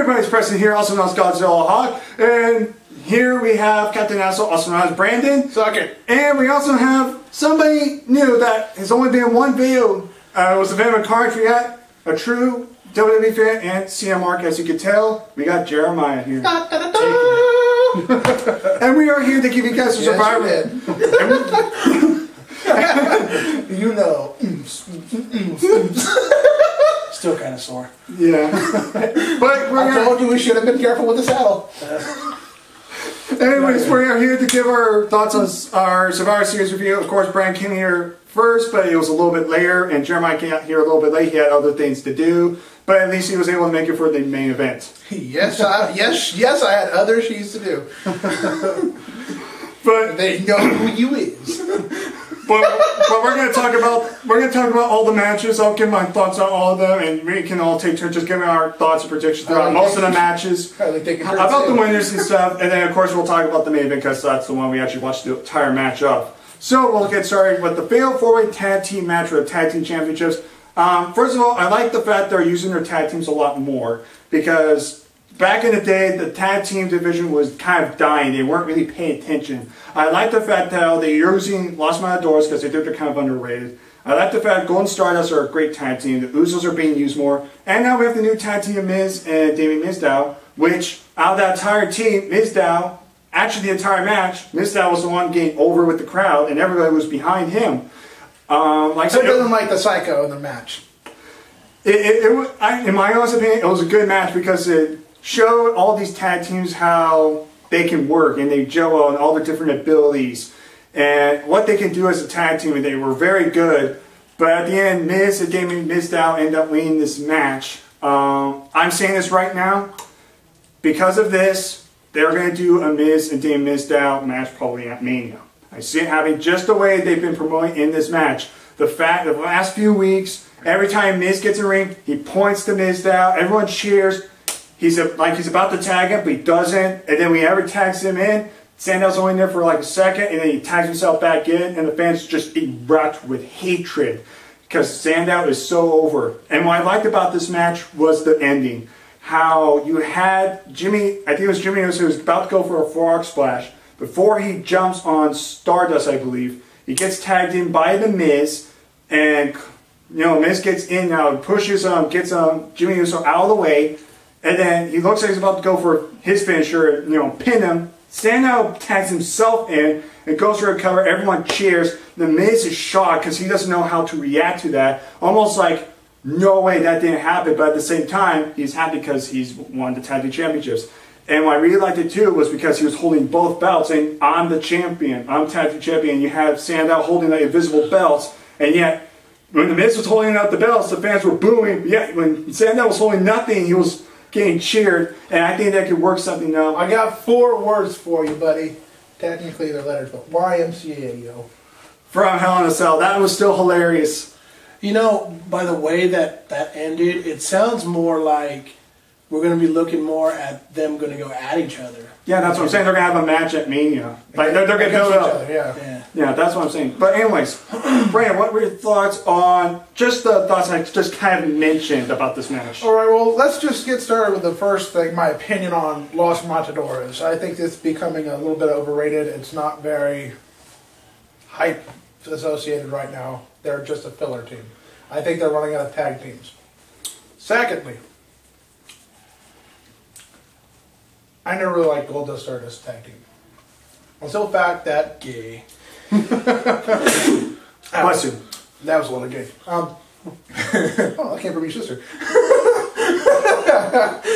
Everybody's Preston here, also known as Godzilla Hawk. And here we have Captain Asshole, also known as Brandon. Suck it. And we also have somebody new that has only been in one video. It was a fan of cards. We got a true WWE fan and CM Mark, as you can tell. We got Jeremiah here. And we are here to give you guys a survivor. You know. Still kind of sore. Yeah. But I told you we should have been careful with the saddle. Anyways, we're here to give our thoughts on our Survivor Series review. Of course, Brian came here first, but it was a little bit later, and Jeremiah came here a little bit late. He had other things to do, but at least he was able to make it for the main event. Yes, I had other sheets to do. But they know who you is. But we're gonna talk about all the matches. I'll give my thoughts on all of them, and we can all take turns just giving our thoughts and predictions throughout most of the matches, about the winners and stuff, and then of course we'll talk about the main event because that's the one we actually watched the entire match of. So we'll get started with the Fatal 4-Way Tag Team match for the Tag Team Championships. First of all, I like the fact they're using their tag teams a lot more because back in the day, the tag team division was kind of dying. They weren't really paying attention. I like the fact that they're using Los Matadors because they think they're kind of underrated. I like the fact Golden Stardust are a great tag team. The Usos are being used more. And now we have the new tag team of Miz and Damien Mizdow, which out of that entire team, Mizdow, actually the entire match, Mizdow was the one getting over with the crowd and everybody was behind him. Who doesn't like the Psycho in the match? In my honest opinion, it was a good match because it showed all these tag teams how they can work and they gel on all their different abilities and what they can do as a tag team, and they were very good. But at the end, Miz and Damien Mizdow end up winning this match. I'm saying this right now because of this. They're going to do a Miz and Damien Mizdow match probably at Mania. I see it happening just the way they've been promoting in this match. The last few weeks, every time Miz gets in the ring, he points to Mizdow, everyone cheers. He's about to tag him, but he doesn't. And then whenever he tags him in, Sandow's only there for like a second, and then he tags himself back in, and the fans just erupt with hatred because Sandow is so over. And what I liked about this match was the ending. How you had Jimmy, I think it was Jimmy Uso, who was about to go for a frog splash. Before he jumps on Stardust, I believe, he gets tagged in by the Miz, and Miz gets in now, pushes gets Jimmy Uso out of the way. And then he looks like he's about to go for his finisher, pin him. Sandow tags himself in and goes for a cover. Everyone cheers. The Miz is shocked because he doesn't know how to react to that. Almost like, no way, that didn't happen. But at the same time, he's happy because he's won the Tag Team Championships. And what I really liked it too was because he was holding both belts, saying, I'm the champion, I'm Tag Team Champion. You have Sandow holding the invisible belts, and yet when the Miz was holding out the belts, the fans were booing. Yet when Sandow was holding nothing, he was getting cheered, and I think that could work something out. I got 4 words for you, buddy. Technically they're letters, but YMCA, yo. From Hell in a Cell. That was still hilarious. By the way that ended, it sounds more like we're going to be looking more at them going to go at each other. Yeah, that's what I'm saying. They're going to have a match at Mania. Like, they're going to build up. Yeah, that's what I'm saying. But anyways, Brandon, what were your thoughts on just the thoughts I just kind of mentioned about this match? All right, well, let's just get started with the first thing, my opinion on Los Matadores. I think it's becoming a little bit overrated. It's not very hype associated right now. They're just a filler team. I think they're running out of tag teams. Secondly, I never really liked Goldust Stardust tag team. Until the fact that gay. Bless you. That was a little gay. Oh, that came from your sister.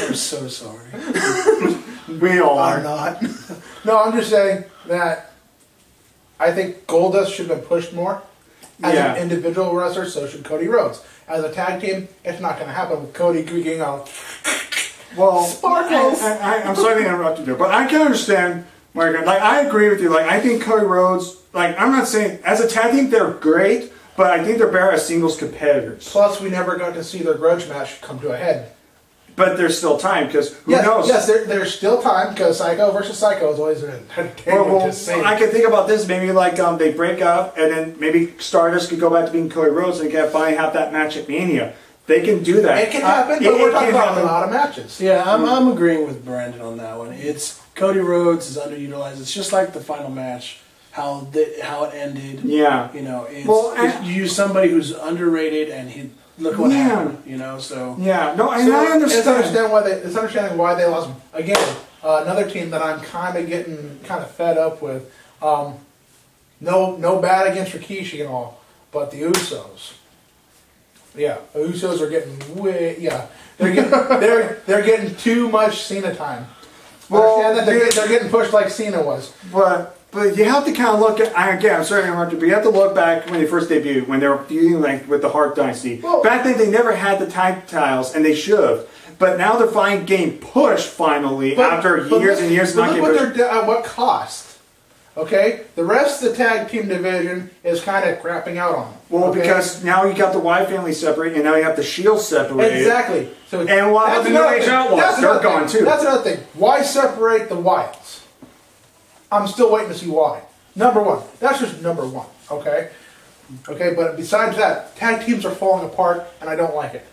I'm so sorry. We all are. I'm not. No, I'm just saying that I think Goldust should have been pushed more. As an individual wrestler, so should Cody Rhodes. As a tag team, it's not going to happen with Cody getting out. Well, sparkles. I'm sorry to interrupt you there, but I can understand. Like, I agree with you. Like, I think Cody Rhodes. Like, I'm not saying as a tag team they're great, but I think they're better as singles competitors. Plus, we never got to see their grudge match come to a head. But there's still time because who knows? Yes, there's still time because Psycho versus Psycho is always an entertainment to see. I can think about this. Maybe like they break up and then maybe Stardust could go back to being Cody Rhodes and finally have that match at Mania. They can do that. It can happen, but we're talking about a lot of matches. Yeah, I'm agreeing with Brandon on that one. It's Cody Rhodes is underutilized. It's just like the final match, how it ended. Yeah. You know, you use somebody who's underrated, and look what happened. You know, so yeah. No, and I understand. It's understanding why they lost. Again, another team that I'm kind of getting fed up with. No bad against Rikishi and all, but the Usos. Yeah, the Usos are getting they're getting too much Cena time. Well, understand that they're getting pushed like Cena was. But you have to kind of look at. I'm sorry to interrupt you, but you have to look back when they first debuted, when they were feuding with the Hart Dynasty. Well, back then, they never had the tag titles, and they should have. But now they're finally getting pushed finally after years and years not getting pushed. At what cost? Okay, the rest of the tag team division is kind of crapping out on them. Well, because now you got the Wyatt family separated, and now you have the Shield separated. Exactly. So and what about the New Age Outlaws? They're gone too. That's another thing. Why separate the Wyatts? I'm still waiting to see why. Number one. That's just number one. Okay. Okay, but besides that, tag teams are falling apart, and I don't like it.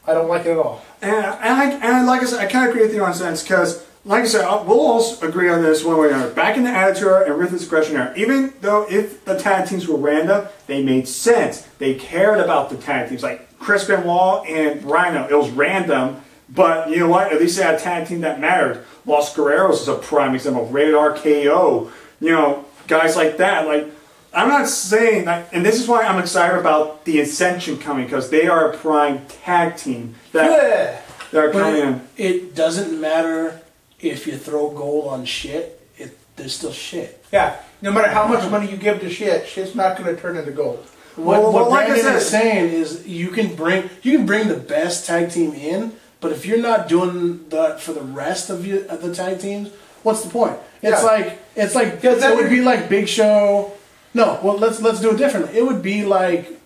I don't like it at all. And like I said, I kind of agree with you on a sense, because, like I said, we'll all agree on this one way or another. Back in the Attitude Era and Ruthless Aggression Era, even though if the tag teams were random, they made sense. They cared about the tag teams. Like Chris Benoit and Rhino, it was random, but you know what? At least they had a tag team that mattered. Los Guerreros is a prime example. Rated RKO, you know, guys like that. Like, I'm not saying that, and this is why I'm excited about the Ascension coming, because they are a prime tag team that are coming in. It doesn't matter if you throw gold on shit. There's still shit. Yeah, no matter how much money you give to shit, shit's not going to turn into gold. What like Brandon is saying is you can bring the best tag team in, but if you're not doing that for the rest of the tag teams, what's the point? It's like it would be like Big Show. No, well let's do it differently. It would be like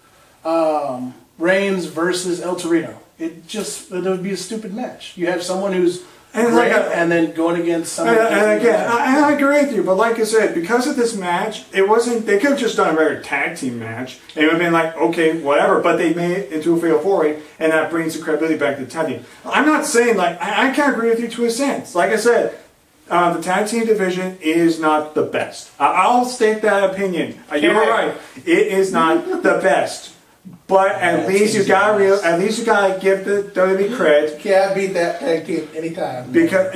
Reigns versus El Torito. It would be a stupid match. You have someone who's great, and then going against someone. And again, I agree with you, but like I said, because of this match, it wasn't. They could have just done a regular tag team match. It would have been like, okay, whatever. But they made it into a fatal four-way, and that brings the credibility back to the tag team. I'm not saying I can't agree with you to a sense. Like I said, the tag team division is not the best. I'll state that opinion. You're right. It is not the best. But at least you gotta give the WWE credit. Can't beat that tag team anytime. Because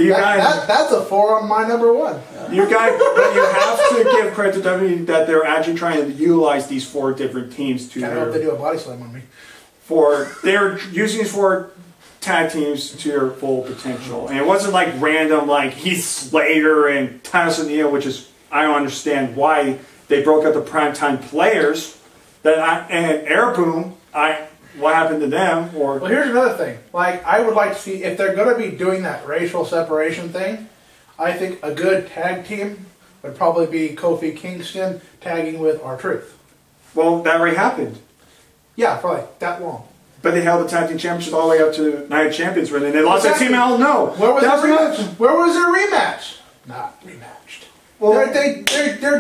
that's a 4 on my number 1. But you have to give credit to WWE that they're actually trying to utilize these 4 different teams to. I hope they do a body slam on me. They're using these 4 tag teams to their full potential, and it wasn't like random like Heath Slater and Titus O'Neil, which is I don't understand why they broke up the primetime players. And Air Boom, what happened to them? Well, here's another thing. Like, I would like to see, if they're going to be doing that racial separation thing, I think a good tag team would probably be Kofi Kingston tagging with R-Truth. Well, that already happened. Yeah, for like that long. But they held the tag team championship all the way up to Night of Champions, and they lost that team. I don't know. Where was their rematch? Not rematched. Well, they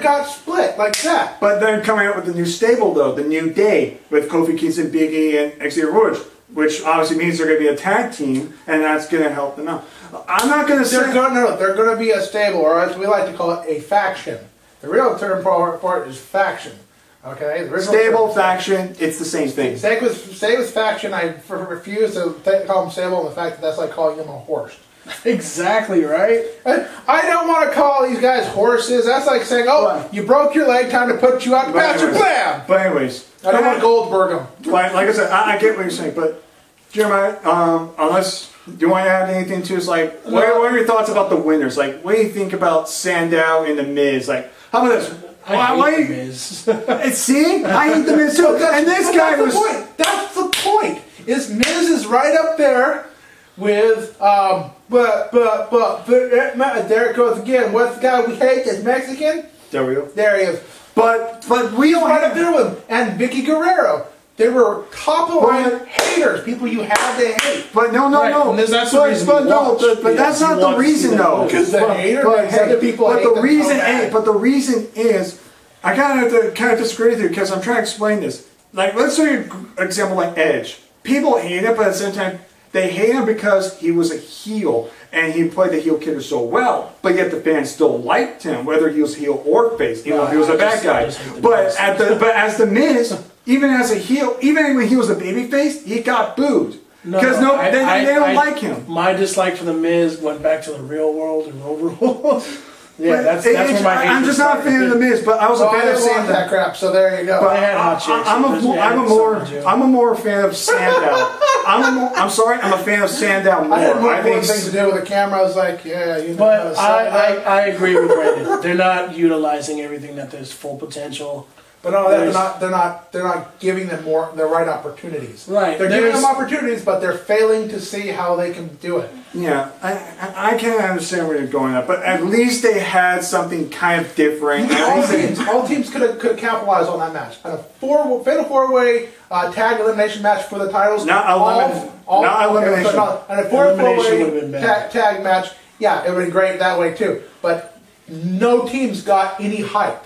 got split like that. But then coming out with the new stable, though, the New Day, with Kofi Kingston, Big E, and Xavier Woods, which obviously means they're going to be a tag team, and that's going to help them out. I'm not going to say... They're going to be a stable, or as we like to call it, a faction. The real term for it is faction. Okay? Stable, faction, it's the same thing. Stay with faction, I refuse to call them stable, and the fact that that's like calling them a horse. Exactly right. I don't want to call these guys horses. That's like saying, "Oh, you broke your leg. Time to put you out to pasture." Blam. But anyways, I don't want to Goldberg them. Like I said, I get what you're saying, but Jeremiah, unless do you want to add anything to us? Like, what are your thoughts about the winners? Like, what do you think about Sandow and the Miz? Like, how about this? I hate the Miz. See, I hate the Miz too. And this guy was. That's the point. Is Miz is right up there with but there it goes again. What's the guy we hate is Mexican? There we go. There he is. But we don't right up there with him. And Vicky Guerrero. They were top of the line haters, people you had to hate. But no. That's the reason. But that's not the reason, though. Because the hater makes other people hate them. But the reason is, I kind of disagree with you because I'm trying to explain this. Like, let's say an example like Edge. people hate him, but at the same time, they hate him because he was a heel, and he played the heel character so well. But yet the fans still liked him, whether he was heel or face, even though he was a bad guy. But as the Miz, even as a heel, even when he was a babyface, he got booed. Because they don't like him. My dislike for the Miz went back to the real world and Road Rules. Yeah, that's where my I'm just not a fan of the Miz, but I was a fan of Sandow. That crap, so there you go. But I'm a more fan of Sandow. I'm sorry, I'm a fan of Sandow more. I had more things to do with the camera. I was like, yeah, you know. But I agree with Brandon. They're not utilizing everything that there's full potential. But no, they're not giving them the right opportunities. Right, they're giving them opportunities, but they're failing to see how they can do it. Yeah, I can't understand where you're going at, but at least they had something kind of different. All teams could capitalize on that match. And a fatal four-way tag elimination match for the titles. Not elimination. And a four-way tag match. Yeah, it would have been great that way too. But no teams got any hype.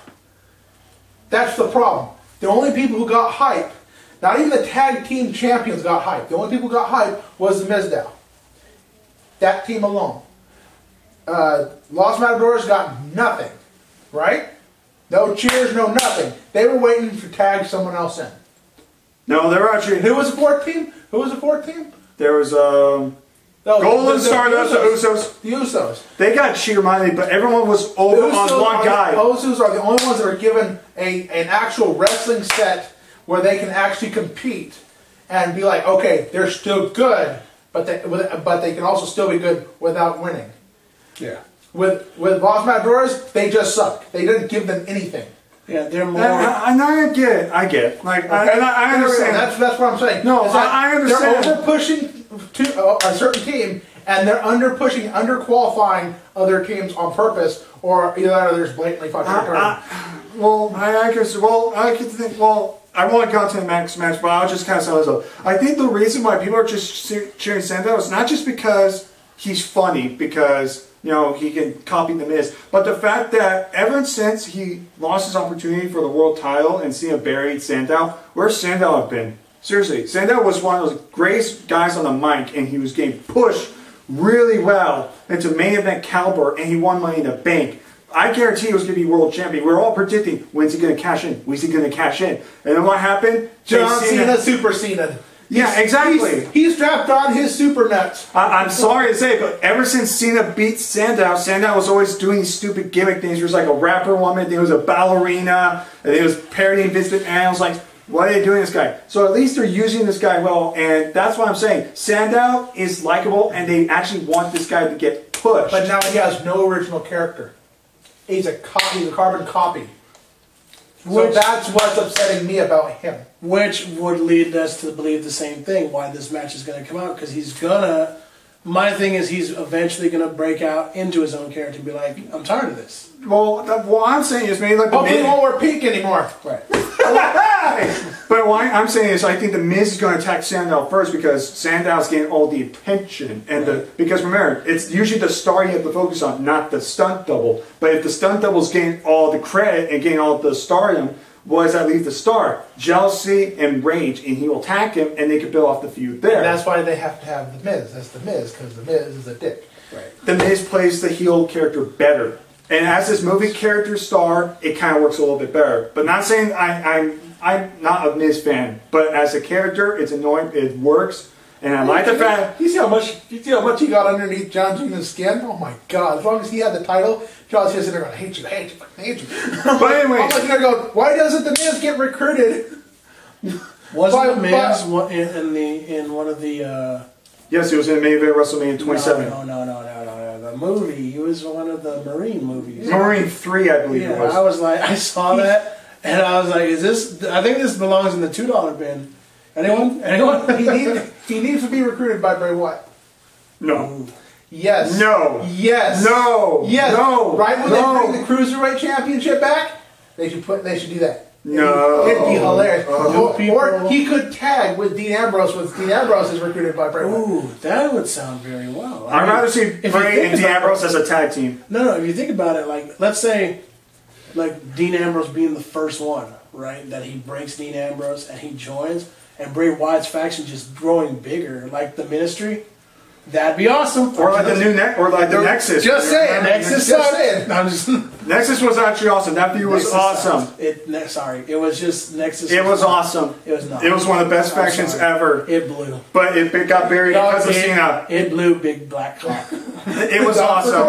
That's the problem. The only people who got hype, not even the tag team champions got hype. The only people who got hype was the Mizdow. That team alone. Los Matadors got nothing, right? No cheers, no nothing. They were waiting to tag someone else in. No, they were actually. Who was the fourth team? There was Golden Stardust, the Usos. The Usos. They got cheer money, but everyone was over on one guy. The Usos are the only ones that are given an actual wrestling set where they can actually compete and be like, okay, they're still good, but they can also still be good without winning. Yeah. With Los Matadors, they just suck. They didn't give them anything. Yeah, they're more. And I get it. Like, okay. I understand. That's what I'm saying. No, I understand. They're over pushing to a certain team, and they're under qualifying other teams on purpose, or either that or they're just blatantly fucking retarded. I want to go to the next match, but I'll just kind of sum this up. I think the reason why people are just cheering Sandow is not just because he's funny, because he can copy the Miz, but the fact that ever since he lost his opportunity for the world title and Cena buried Sandow, where's Sandow have been? Seriously, Sandow was one of those greatest guys on the mic, and he was getting pushed really well into main event caliber, and he won Money in the Bank. I guarantee he was going to be world champion. We were all predicting, when's he going to cash in? When's he going to cash in? And then what happened? John Cena Super Cena. Yeah, exactly. He's strapped on his super nuts. I'm sorry to say, but ever since Cena beat Sandow was always doing these stupid gimmick things. He was like a rapper woman, then he was a ballerina, and he was parodying Vince McMahon. I was like, why are they doing this guy? So at least they're using this guy well, and that's what I'm saying. Sandow is likable, and they actually want this guy to get pushed. But now he has no original character. He's a carbon copy. So that's what's upsetting me about him. Which would lead us to believe the same thing, why this match is going to come out, because my thing is he's eventually going to break out into his own character and be like, I'm tired of this. Well, what I'm saying is maybe like the Miz won't wear pink anymore. Right. But what I'm saying is I think the Miz is going to attack Sandow first because Sandow's getting all the attention. Because remember, it's usually the star you have to focus on, not the stunt double. But if the stunt double's getting all the credit and getting all the stardom, what does that leave the star? Jealousy and rage, and he will attack him, and they can build off the feud there. And that's why they have to have the Miz. That's the Miz, because the Miz is a dick. Right. The Miz plays the heel character better. And as this movie character star, it kind of works a little bit better. But not saying I'm not a Miz fan, but as a character, it's annoying. It works, and I like the fact. You see how much he got underneath John Cena's skin? Oh my God! As long as he had the title, John Cena's going to hate you, hate you. But anyway, I'm looking there going, why doesn't the Miz get recruited? Wasn't the Miz in one of the? Yes, he was in the main event WrestleMania 27. No. The movie. He was one of the Marine movies. Marine 3, I believe it was. I was like, I saw that, and I was like, is this? I think this belongs in the $2 bin. Anyone? He needs to be recruited by Bray Wyatt. No. Yes. No. Yes. No. Yes. No. Right when they bring the Cruiserweight Championship back, they should do that. No. It'd be hilarious. Or he could tag with Dean Ambrose Dean Ambrose is recruited by Bray Wyatt. Ooh, that would sound very well. I'd rather see Bray and Dean Ambrose as a tag team. No, if you think about it, like, let's say, like, Dean Ambrose being the first one, right, that he breaks Dean Ambrose and he joins, and Bray Wyatt's faction just growing bigger, like the Ministry. That'd be awesome. Or like the Nexus. Just saying. Nexus. Just saying. Nexus was actually awesome. That feud was awesome. It was just Nexus. It was awesome. It was not. It was one of the best factions ever. It blew. But it got buried because of Cena. It blew big black cock. It was awesome.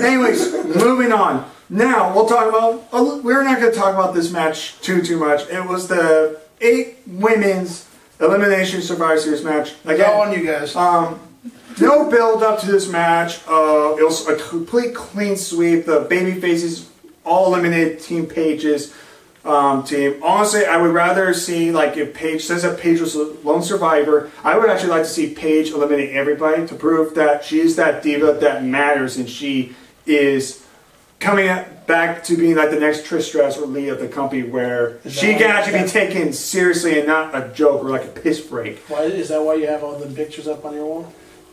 Anyways, moving on. Now we'll talk about. We're not going to talk about this match too much. It was the 8 women's elimination Survivor Series match. Again, all on you guys. No build up to this match. It was a complete clean sweep. The baby faces all eliminated Team Paige's team. Honestly, I would rather see, like, if Paige says that Paige was a lone survivor, I would actually like to see Paige eliminate everybody to prove that she is that diva that matters and she is coming back to being like the next Trish Stratus or Lee of the company, where she can actually be taken seriously and not a joke or like a piss break. Why is that? Why you have all the pictures up on your wall?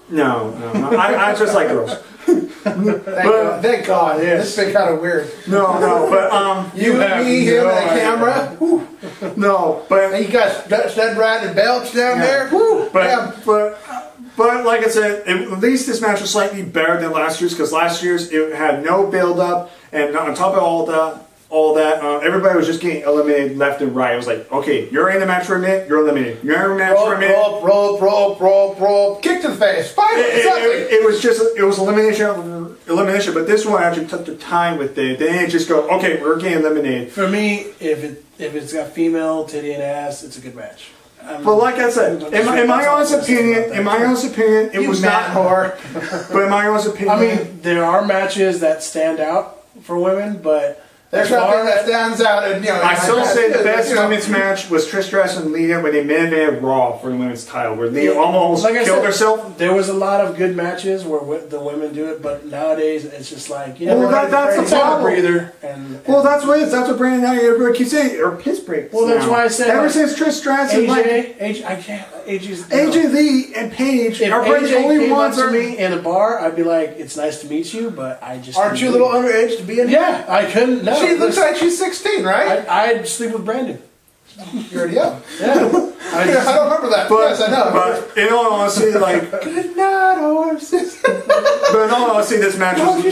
No. I just like girls. Thank God. Yes. This has been kind of weird. No, but you, me, him, and the camera. Woo. No, but and you got stud riding belts down there. Woo. But like I said, at least this match was slightly better than last year's, because last year's it had no build up, and on top of all that, everybody was just getting eliminated left and right. It was like, okay, you're in the match for a minute, you're eliminated. You're in the match for a minute. Rope, kick to the face. It was elimination, but this one actually took the time with it. They didn't just go, okay, we're getting eliminated. For me, if it's got female titty and ass, it's a good match. But like I said, in my honest opinion, it was not hard. But in my honest opinion, I mean, there are matches that stand out for women, but there's nothing that stands out. And, I still say the best women's match was Trish Stratus and Lita when they made Raw for the women's title, where Lita almost killed herself. There was a lot of good matches where the women do it, but nowadays it's just like, that's the problem. Breather. Well, that's what it is. That's what Brandon and everybody keeps saying, or piss breaks. Well, that's why I said ever since Trish Stratus and AJ Lee and Paige are the only ones to me in a bar, I'd be like, it's nice to meet you, but I just aren't you a little underage to be in? Yeah, I couldn't. No, she looks like she's 16, right? I'd sleep with Brandon. You're already up. Yeah. I don't remember that. But, yes, I know. But in all honesty, like, good night, horses. But in all honesty, this match was.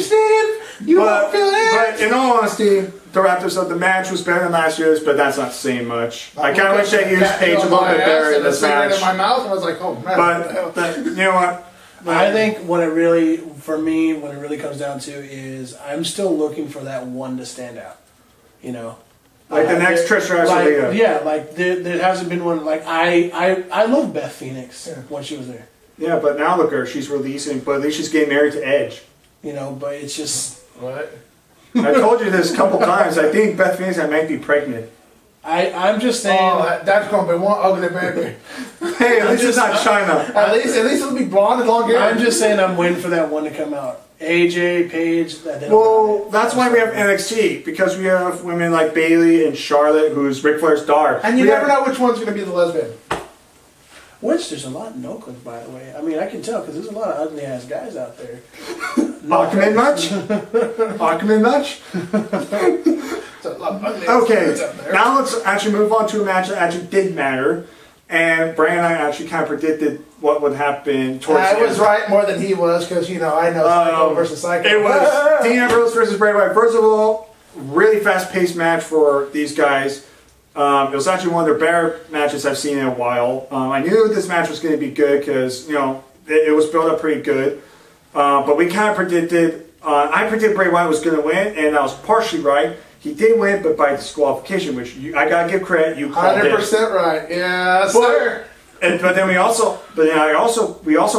But in all honesty, to wrap this up, the match was better than last year's, but that's not saying much. I kind of wish they used Paige a little bit better in this match. In my mouth, and I was like, oh man. But you know what? I think when it really comes down to is I'm still looking for that one to stand out. You know, like the next Trish Stratus. Yeah, like there hasn't been one. Like I love Beth Phoenix when she was there. Yeah, but now look at her. She's releasing, but at least she's getting married to Edge. You know, but it's just what. I told you this a couple times. I think Beth Phoenix might be pregnant. I'm just saying. Oh, that's going to be one ugly baby. Hey, at least it's not China. At least it'll be blonde and long hair. I'm just saying I'm waiting for that one to come out. AJ, Paige. Well, that's why we have NXT, because we have women like Bayley and Charlotte, who's Ric Flair's daughter. And you never know which one's going to be the lesbian. Which there's a lot in Oakland, by the way. I mean, I can tell because there's a lot of ugly ass guys out there. Aquaman much? Aquaman much? Okay, now let's actually move on to a match that actually did matter. And Brandon and I actually kind of predicted what would happen towards the end. I was right more than he was, because, I know Psycho versus Psycho. It was Dean Ambrose versus Bray Wyatt. First of all, really fast-paced match for these guys. It was actually one of their better matches I've seen in a while. I knew this match was going to be good because, it was built up pretty good. But we kind of predicted, I predicted Bray Wyatt was going to win, and I was partially right. He did win, but by disqualification, which I gotta give credit. You called 100% right. Yes, sir. But then we also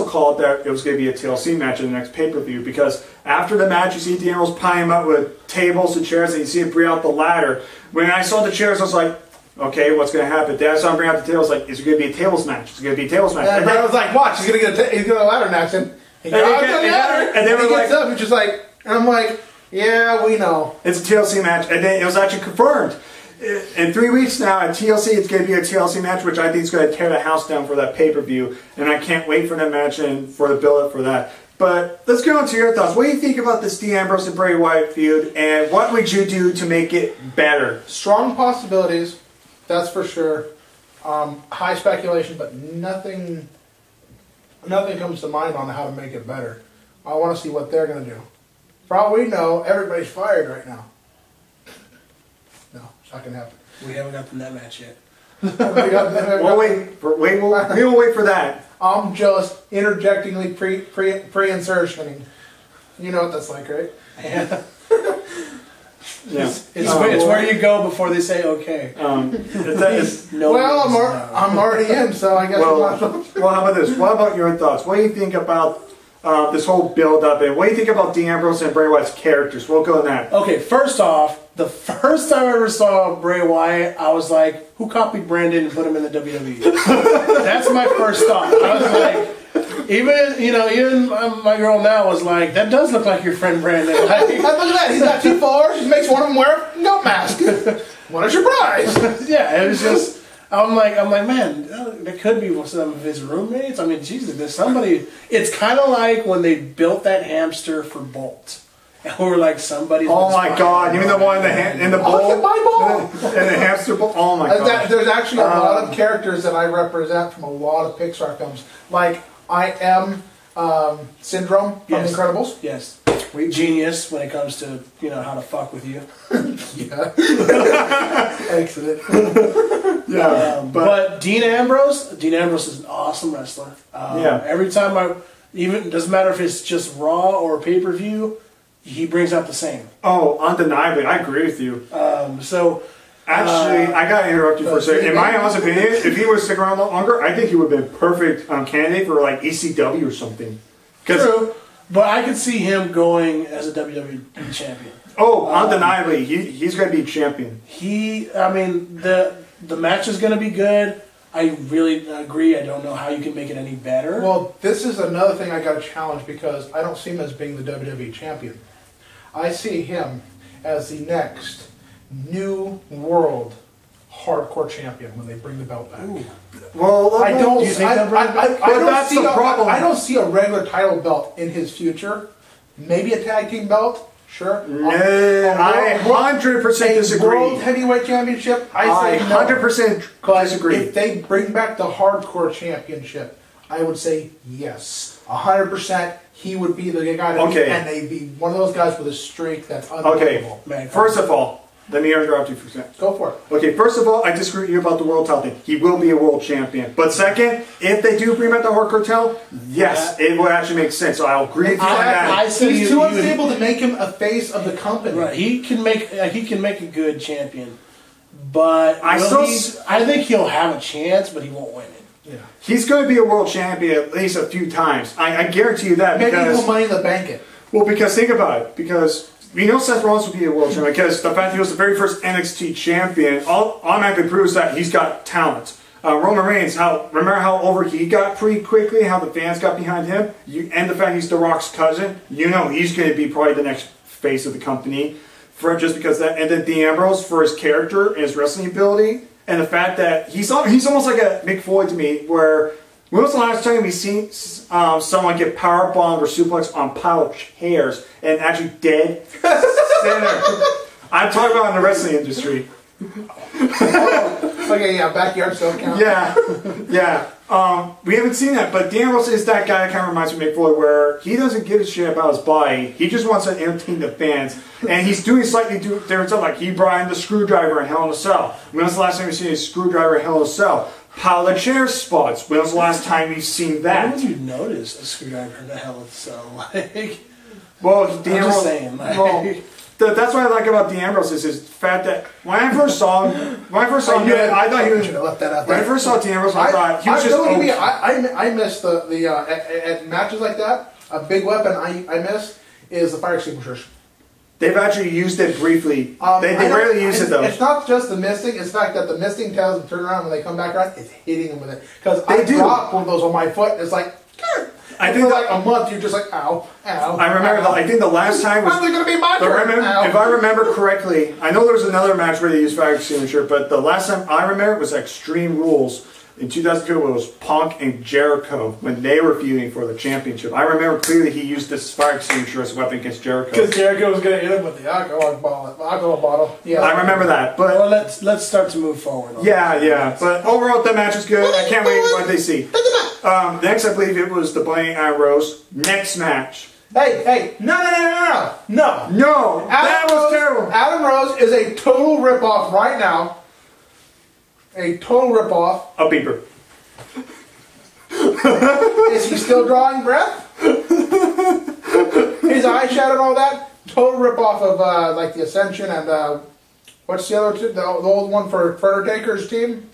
called that it was going to be a TLC match in the next pay-per-view, because after the match, you see Dean Ambrose pile him up with tables and chairs, and you see him bring out the ladder. When I saw the chairs, I was like, okay, what's going to happen? Then I saw him bring out the tables. Like, is it going to be a tables match? Is it going to be a tables match? And I was like, watch, he's going to get a ladder match, and he gets up, he's just like, and I'm like, yeah, we know. It's a TLC match, and then it was actually confirmed. In 3 weeks now at TLC, it's going to be a TLC match, which I think is going to tear the house down for that pay-per-view, and I can't wait for that match and for the build-up for that. But let's go on to your thoughts. What do you think about this Dean Ambrose and Bray Wyatt feud, and what would you do to make it better? Strong possibilities, that's for sure. High speculation, but nothing comes to mind on how to make it better. I want to see what they're going to do. For all we know, everybody's fired right now. No, it's not going to happen. We haven't got the net match yet. We'll wait for that. I'm just interjectingly pre-insertioning. You know what that's like, right? Yeah. Yeah. It's where you go before they say okay. No. Well, I'm already in, so I guess. Well, how about this? What about your thoughts? What do you think about this whole build-up, and what do you think about Dean Ambrose and Bray Wyatt's characters? We'll go on that. Okay, first off, the first time I ever saw Bray Wyatt, I was like, who copied Brandon and put him in the WWE? That's my first thought. I was like, even my girl now was like, that does look like your friend Brandon. Like, look at that, he's got 2 followers, he makes one of them wear a goat mask. What a surprise! Yeah, it was just, I'm like, man, that could be some of his roommates. I mean, Jesus, there's somebody. It's kind of like when they built that hamster for Bolt. And we were like, somebody's. Oh my God! Even the one in the bowl, ball. and the hamster bowl. Oh my God! There's actually a lot of characters that I represent from a lot of Pixar films. Like I am Syndrome from The Incredibles. Yes. Genius when it comes to how to fuck with you. Yeah. Excellent. Yeah. But Dean Ambrose is an awesome wrestler. Every time it doesn't matter if it's just Raw or pay-per-view, he brings out the same. Oh, undeniably, I agree with you. Actually, I gotta interrupt you for a second. In my honest opinion, if he would stick around longer, I think he would have been a perfect candidate for like ECW or something. True, but I could see him going as a WWE champion. Oh, undeniably, he's gonna be champion. The match is gonna be good. I really agree. I don't know how you can make it any better. Well, this is another thing I got to challenge because I don't see him as being the WWE champion. I see him as the next new world hardcore champion when they bring the belt back. Ooh. Well, I don't. Do you think that's the problem. I don't see a regular title belt in his future. Maybe a tag team belt. Sure. No, I 100% disagree. World Heavyweight Championship. I 100% disagree. If they bring back the Hardcore Championship, I would say yes, 100%. He would be the guy to beat, and they'd be one of those guys with a streak that's unbelievable. Okay. First of all, let me interrupt you for a second. Go for it. Okay, first of all, I disagree with you about the world title thing. He will be a world champion. But second, if they do bring back the hardcore title, yes, it will actually make sense. So I'll agree with you on that. He's too unstable to make him a face of the company. Right. He can make a good champion, but I think he'll have a chance, but he won't win it. Yeah. He's going to be a world champion at least a few times. I guarantee you that. Maybe because he'll Money in the Bank it. Well, because think about it. Because we know Seth Rollins will be a world champion because the fact he was the very first NXT champion automatically proves that he's got talent. Roman Reigns, remember how over he got pretty quickly, how the fans got behind him, and the fact he's The Rock's cousin. You know he's going to be probably the next face of the company, just because that. And then Dean Ambrose for his character and his wrestling ability, and the fact that he's almost like a Mick Foley to me, where. When was the last time we seen someone get powerbombed or suplex on pile of chairs and actually dead center? I'm talking about in the wrestling industry. Okay, yeah, backyard still counts. Yeah. We haven't seen that, but Dan Ambrose is that guy that kind of reminds me of Mick Foley, where he doesn't give a shit about his body. He just wants to entertain the fans, and he's doing slightly different stuff. Like he brought in the screwdriver in Hell in a Cell. When was the last time you seen a screwdriver in Hell in a Cell? Pile of chair spots. When was the last time you've seen that? When would you notice a screwdriver in the Hell in a Cell? Well, I'm just saying. That's what I like about Dean Ambrose is his fact that when I first saw him, I thought he was. Left that out when there. I first saw Dean Ambrose, I thought he was just. I miss the at matches like that. A big weapon I miss is the fire extinguishers. They've actually used it briefly. They rarely use it though. It's not just the misting; it's the fact that the misting tells them to turn around when they come back around. It's hitting them with it because I dropped one of those on my foot. And it's like. I think like a month, you're just like, ow, ow. I remember. I think the last time was. Finally, gonna be my turn. If I remember correctly, I know there was another match where they used fire extinguisher, but the last time I remember it was Extreme Rules. in 2002 it was Punk and Jericho when they were feuding for the championship. I remember clearly he used this fire extinguisher as a weapon against Jericho. Because Jericho was going to hit him with the alcohol bottle. Yeah, I remember that. But well, let's start to move forward. Yeah. But overall, the match was good. I can't wait what they see. Next, I believe it was the Bunny and Rose. Next match. Hey, no. That was terrible. Adam Rose is a total ripoff right now. A total ripoff. A beeper. Is he still drawing breath? His eyeshadow and all that? Total ripoff of like the Ascension and what's the other two? The old one for Undertaker's team?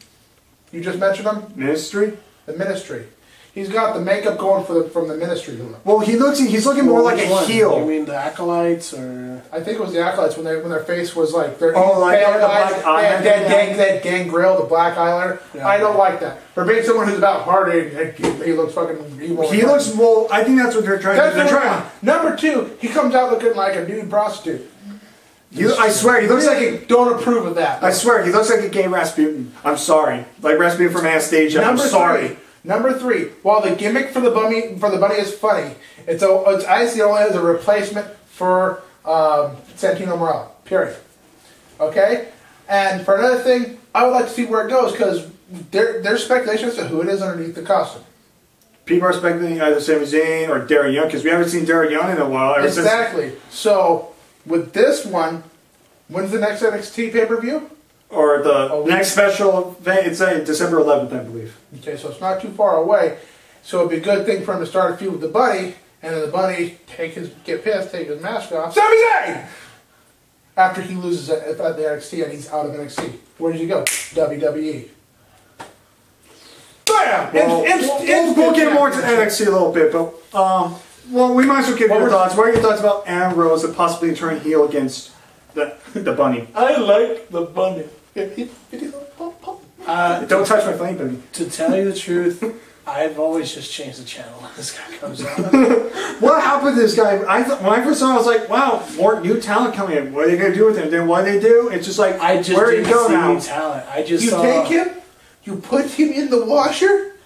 You just mentioned him? Ministry? The Ministry. He's got the makeup going from the Ministry look. Well, he's looking more like a heel. You mean the Acolytes, or I think it was the Acolytes when their face was like their like pale the eyes, black eye. that gangrel, the black eyeliner. Yeah. I don't like that. For being someone who's about partying, he looks fucking evil. He looks well. I think that's what they're trying to do. Number two, he comes out looking like a nude prostitute. I swear, he looks like don't approve of that. I swear, he looks like a gay Rasputin. I'm sorry, like Rasputin from Anastasia. I'm sorry. Number three, while the gimmick for the bunny is funny, it's I see it only as a replacement for Santino Morella. Period. Okay? And for another thing, I would like to see where it goes because there's speculation as to who it is underneath the costume. People are speculating either Sami Zayn or Darren Young because we haven't seen Darren Young in a while. Exactly. So with this one, when's the next NXT pay-per-view? Or the next special event, it's December 11th, I believe. Okay, so it's not too far away. So it'd be a good thing for him to start a feud with the Bunny, and then the Bunny get pissed, take his mask off. Sami Zayn! After he loses at the NXT and he's out of NXT. Where does he go? WWE. Bam! We'll get more to NXT a little bit, but well, we might as well give your thoughts. What are your thoughts about Aaron Rose and possibly turning heel against the Bunny? I like the Bunny. Don't touch my flame, Bunny. To tell you the truth, I've always just changed the channel when this guy comes out. What happened to this guy? When I first saw him, I was like, wow, more new talent coming in. What are they going to do with him? Then what do they do? It's just like, I just where do you go now? New talent. I just you take him, you put him in the washer.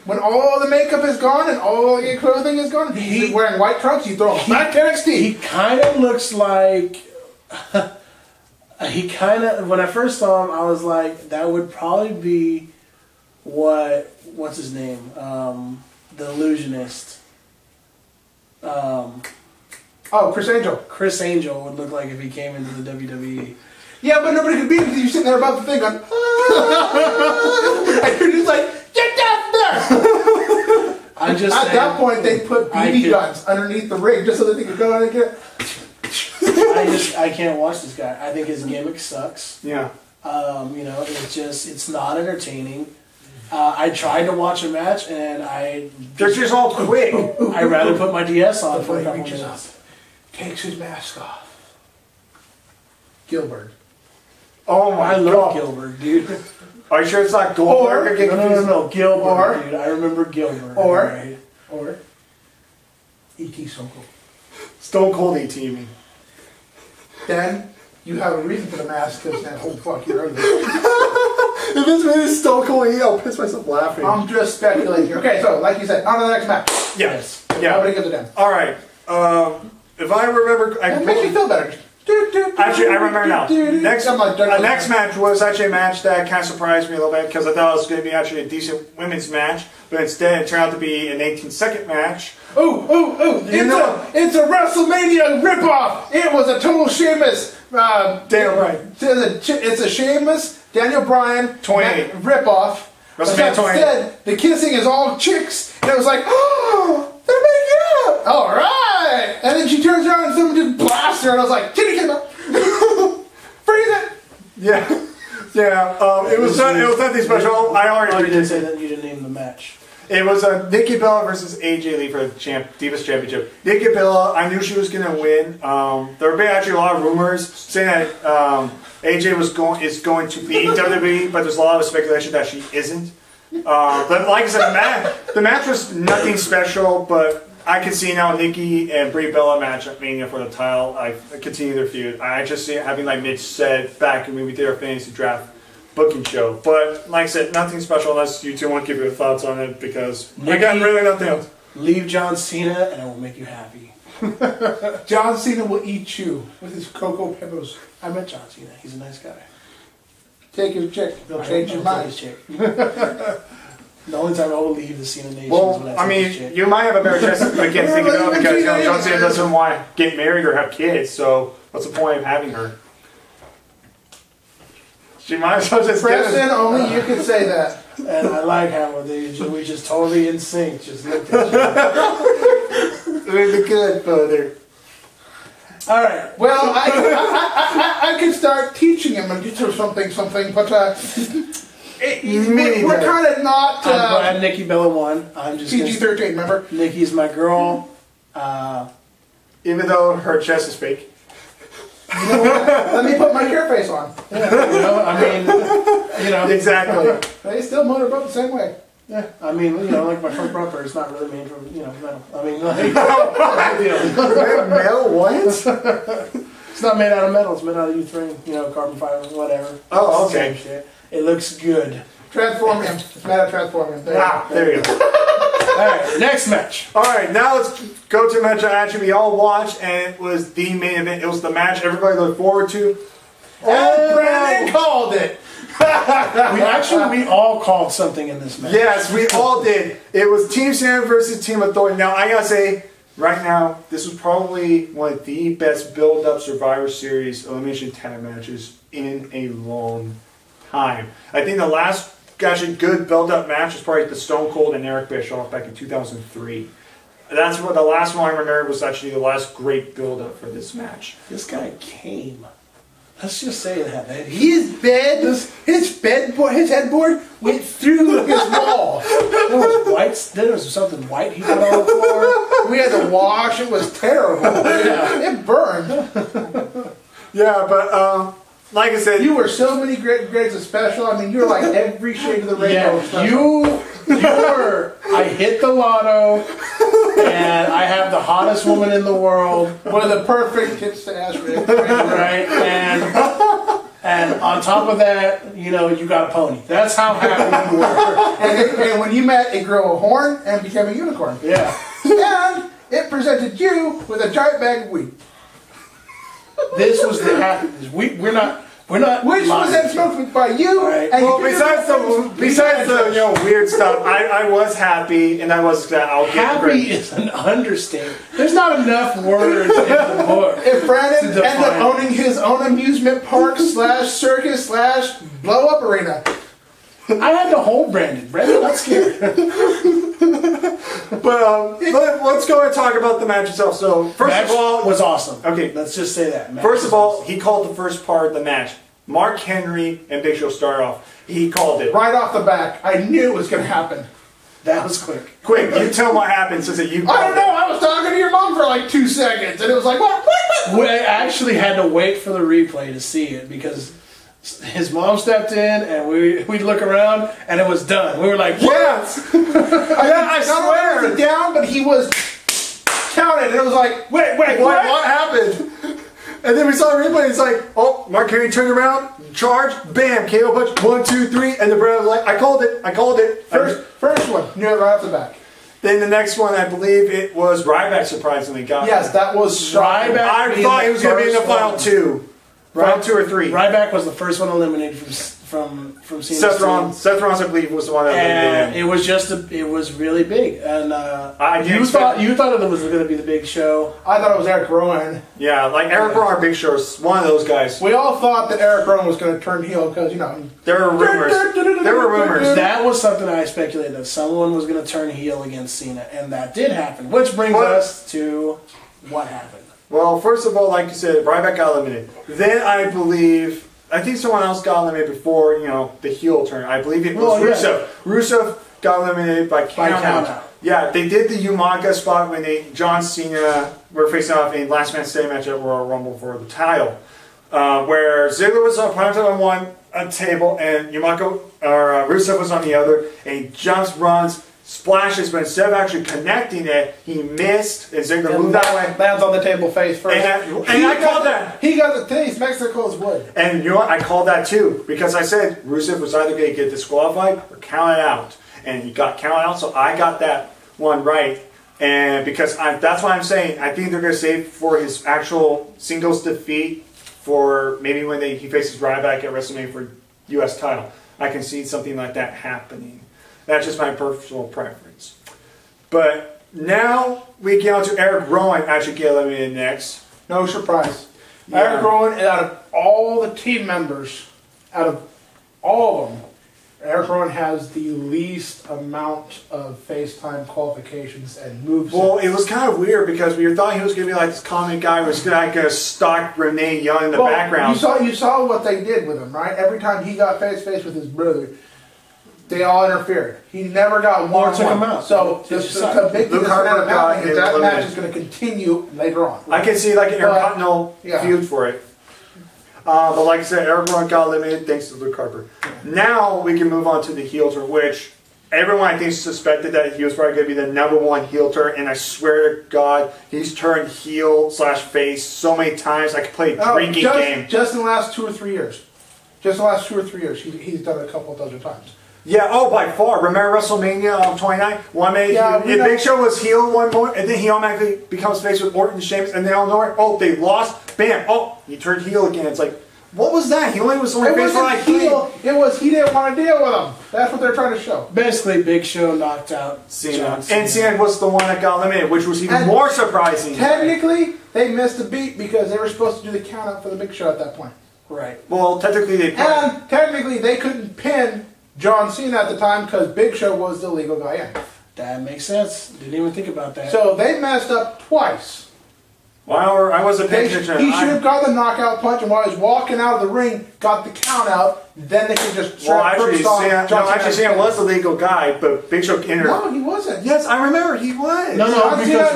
When all the makeup is gone and all the clothing is gone, he's wearing white trunks. You throw him back to NXT. He kind of looks like. When I first saw him, I was like, that would probably be what's his name? The Illusionist. Chris Angel. Chris Angel would look like if he came into the WWE. Yeah, but nobody could beat him because you're sitting there about the thing going, and you're just like, get down there! At that point, they put BB guns underneath the ring just so that they could go out and get I can't watch this guy. I think his gimmick sucks. Yeah. It's not entertaining. I tried to watch a match and they're just all quick. I'd rather put my DS on for a couple reaches minutes. up, takes his mask off. Gilbert. Oh my I love God. Gilbert, dude. Are you sure it's not Goldberg? No, Gilbert, dude. I remember Gilbert. Or E.T. Stone Cold. Stone Cold E.T. me. Then you have a reason for the mask because that whole fuck you're ugly. If it's really Stone Cold E.T., I'll piss myself laughing. I'm just speculating. Okay, so like you said, on to the next match. Yes. Yeah. Nobody gives a damn. All right. If I remember, It makes me feel better. Actually, I remember now. Next match was actually a match that kind of surprised me a little bit because I thought it was going to be actually a decent women's match, but instead it turned out to be an 18-second match. It's a WrestleMania ripoff. It was a total Sheamus. Daniel Bryan. It's a Sheamus, Daniel Bryan 28 ripoff. WrestleMania 28. Instead, the kissing is all chicks, and it was like, oh, they're making up. All right. And then she turns around and someone just blasts her, and I was like, Kitty Kimba, freeze it. Yeah. Yeah. It was nothing special. I already didn't say that you didn't name the match. It was Nikki Bella versus AJ Lee for the Divas Championship. Nikki Bella, I knew she was going to win. There were actually a lot of rumors saying that AJ is going to be WWE, but there's a lot of speculation that she isn't. But like I said, the match was nothing special, but I can see now Nikki and Brie Bella match at Mania for the title. I continue their feud. I just see it having, like Mitch said back when we did our fantasy draft, booking show. But like I said, nothing special unless you two want to give your thoughts on it because I got really nothing else. Leave John Cena and I will make you happy. John Cena will eat you with his Cocoa Pebbles. I met John Cena. He's a nice guy. Take his chick. He'll change your mind. His chick. The only time I will leave the Cena Nation is Well, when I his chick. mean, you might have a better chance against thinking of it because John Cena doesn't want to get married or have kids. So what's the point of having her? She might as well just Preston, only you can say that. And I like how we just totally in sync. Just looked at each other. Really good, brother. All right. Well, I can start teaching him and get to something, but we're kind of not. I'm glad Nikki Bella won. I'm just PG-13, remember? Nikki's my girl. Even though her chest is fake. You know what? Let me put my care face on. Yeah, you know, I mean, you know. Exactly. They still motorboat the same way. Yeah, I mean, you know, like my front bumper is not really made from, metal. I mean, like, Metal what? It's not made out of metal. It's made out of urethane, carbon fiber, whatever. Oh, okay. Same shit. It looks good. Transformium. It's made of transformium. There you go. Alright, next match. Alright, now let's go to a match that actually we all watched, and it was the main event. It was the match everybody looked forward to. And Brandon called it. We all called something in this match. Yes, we all did. It was Team Sam versus Team Authority. Now, I gotta say, right now, this was probably one of the best build-up Survivor Series elimination tag matches in a long time. I think the last actually good build-up match was probably the Stone Cold and Eric Bischoff back in 2003. That's what the last one I remember was actually the last great build-up for this match. This guy came. Let's just say that. His headboard went through his wall. There was something white he put on the floor. We had to wash. It was terrible. Yeah. It burned. Yeah, but like I said, you were so many grades of special. I mean, you were like every shade of the rainbow. Yeah, you were. I hit the lotto, and I have the hottest woman in the world. One of the perfect hits to ask Rick. Right, and on top of that, you got a pony. That's how happy you were. And when you met, it grew a horn and became a unicorn. Yeah. And it presented you with a giant bag of wheat. This was the happiness. We're not. Which was then smoked by you. Right. And well, besides the weird stuff, I was happy, and I was glad. Happy is an understatement. There's not enough words in the book. If Brandon ended up owning his own amusement park / circus / blow up arena. I had to hold Brandon. Brandon, not scared. But let's go and talk about the match itself. So first of all, was awesome. Okay, let's just say that. First of all, he called the first part of the match. Mark Henry and Big Show start off. He called it right off the back. I knew it was going to happen. That was quick. Quick, you tell him what happened since you. I don't know. I was talking to your mom for like 2 seconds, and it was like what? We actually had to wait for the replay to see it because his mom stepped in, and we'd look around, and it was done. We were like, yes! I swear! He was down, but he was counted, and it was like, wait, what happened? And then we saw the replay, it's like, oh, Mark Henry turned around, charged, bam, KO punch, 1, 2, 3, and the brother was like, I called it. First one, knew it right off the back. Then the next one, I believe it was Ryback surprisingly got. Yes, that was Ryback. I thought he was going to be in the final 2. Final 2 or 3. Ryback was the first one eliminated from Seth Rollins, I believe, was the one that eliminated him. It was really big, and you thought it was going to be the big show. I thought it was Eric Rowan. Yeah, like Eric Rowan, Big Show, one of those guys. We all thought that Eric Rowan was going to turn heel because there were rumors. That was something I speculated that someone was going to turn heel against Cena, and that did happen. Which brings us to what happened. Well, first of all, like you said, Ryback got eliminated. Then I think someone else got eliminated before, the heel turn. I believe it was Rusev. Yeah. Rusev got eliminated by count out. Yeah, they did the Umaga spot when John Cena were facing off in last man standing match at Royal Rumble for the title, where Ziggler was on on one table and Rusev was on the other, and he jumps, runs, splashes, but instead of actually connecting it, he missed, and Ziggler moved that way. Lands on the table face first. And I called that. He got the taste. Mexico's wood. And you know what? I called that too, because I said Rusev was either going to get disqualified or counted out. And he got counted out, so I got that one right. And because that's why I'm saying I think they're going to save for his actual singles defeat for maybe when he faces Ryback at WrestleMania for U.S. title. I can see something like that happening. That's just my personal preference. But now we get on to Eric Rowan actually get eliminated next. No surprise. Yeah. Eric Rowan, out of all the team members, out of all of them, Eric Rowan has the least amount of FaceTime qualifications and moves. Well, it was kind of weird because we thought he was going to be like this comic guy who was going to stalk Renee Young in the background. You saw what they did with him, right? Every time he got face to face with his brother, they all interfered. He never got one. Or took him out. So the big thing that match is going to continue later on. I can see like an Intercontinental feud for it. But like I said, Eric Rowan got eliminated thanks to Luke Harper. Now we can move on to the heel turn, which everyone I think suspected that he was probably going to be the #1 heel turn, and I swear to God, he's turned heel/face so many times I could play a drinking game. Just in the last 2 or 3 years. Just in the last 2 or 3 years, he's done it a couple of dozen times. Yeah, by far. Remember WrestleMania 29? Big Show was heel one more, and then he automatically becomes face with Orton and Sheamus, and they all know it. Oh, they lost. Bam. Oh, he turned heel again. It's like, what was that? He only was only face for like heel. It was he didn't want to deal with him. That's what they're trying to show. Basically, Big Show knocked out Cena. And Cena was the one that got eliminated, which was even more surprising. Technically, they missed a beat because they were supposed to do the count out for the Big Show at that point. Right. Well, technically they... And technically, they couldn't pin John Cena at the time because Big Show was the legal guy in. That makes sense. Didn't even think about that. So they messed up twice. Well, I wasn't paying attention. He should have got the knockout punch, and while he was walking out of the ring, got the count out. Then they could just actually, Cena was the legal guy, but Big Show entered. No, he wasn't. Yes, I remember he was. No, because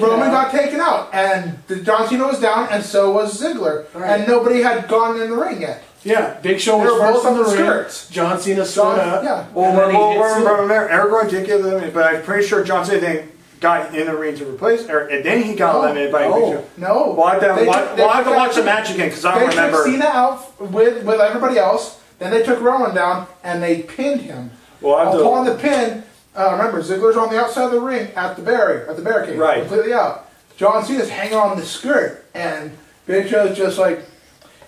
Roman got taken out, and John Cena was down, and so was Ziggler, and nobody had gone in the ring yet. Yeah, Big Show was first on the ring. John Cena stood up. Yeah. Remember, Eric Rowan did get eliminated, but I'm pretty sure John Cena then got in the ring to replace Eric, and then he got eliminated by Big Show. No. Well, I have to watch the match again because I don't remember. They took Cena out with everybody else. Then they took Rowan down and they pinned him. Upon the pin, remember Ziggler's on the outside of the ring at the barricade, right, completely out. John Cena's hanging on the skirt, and Big Show's just like,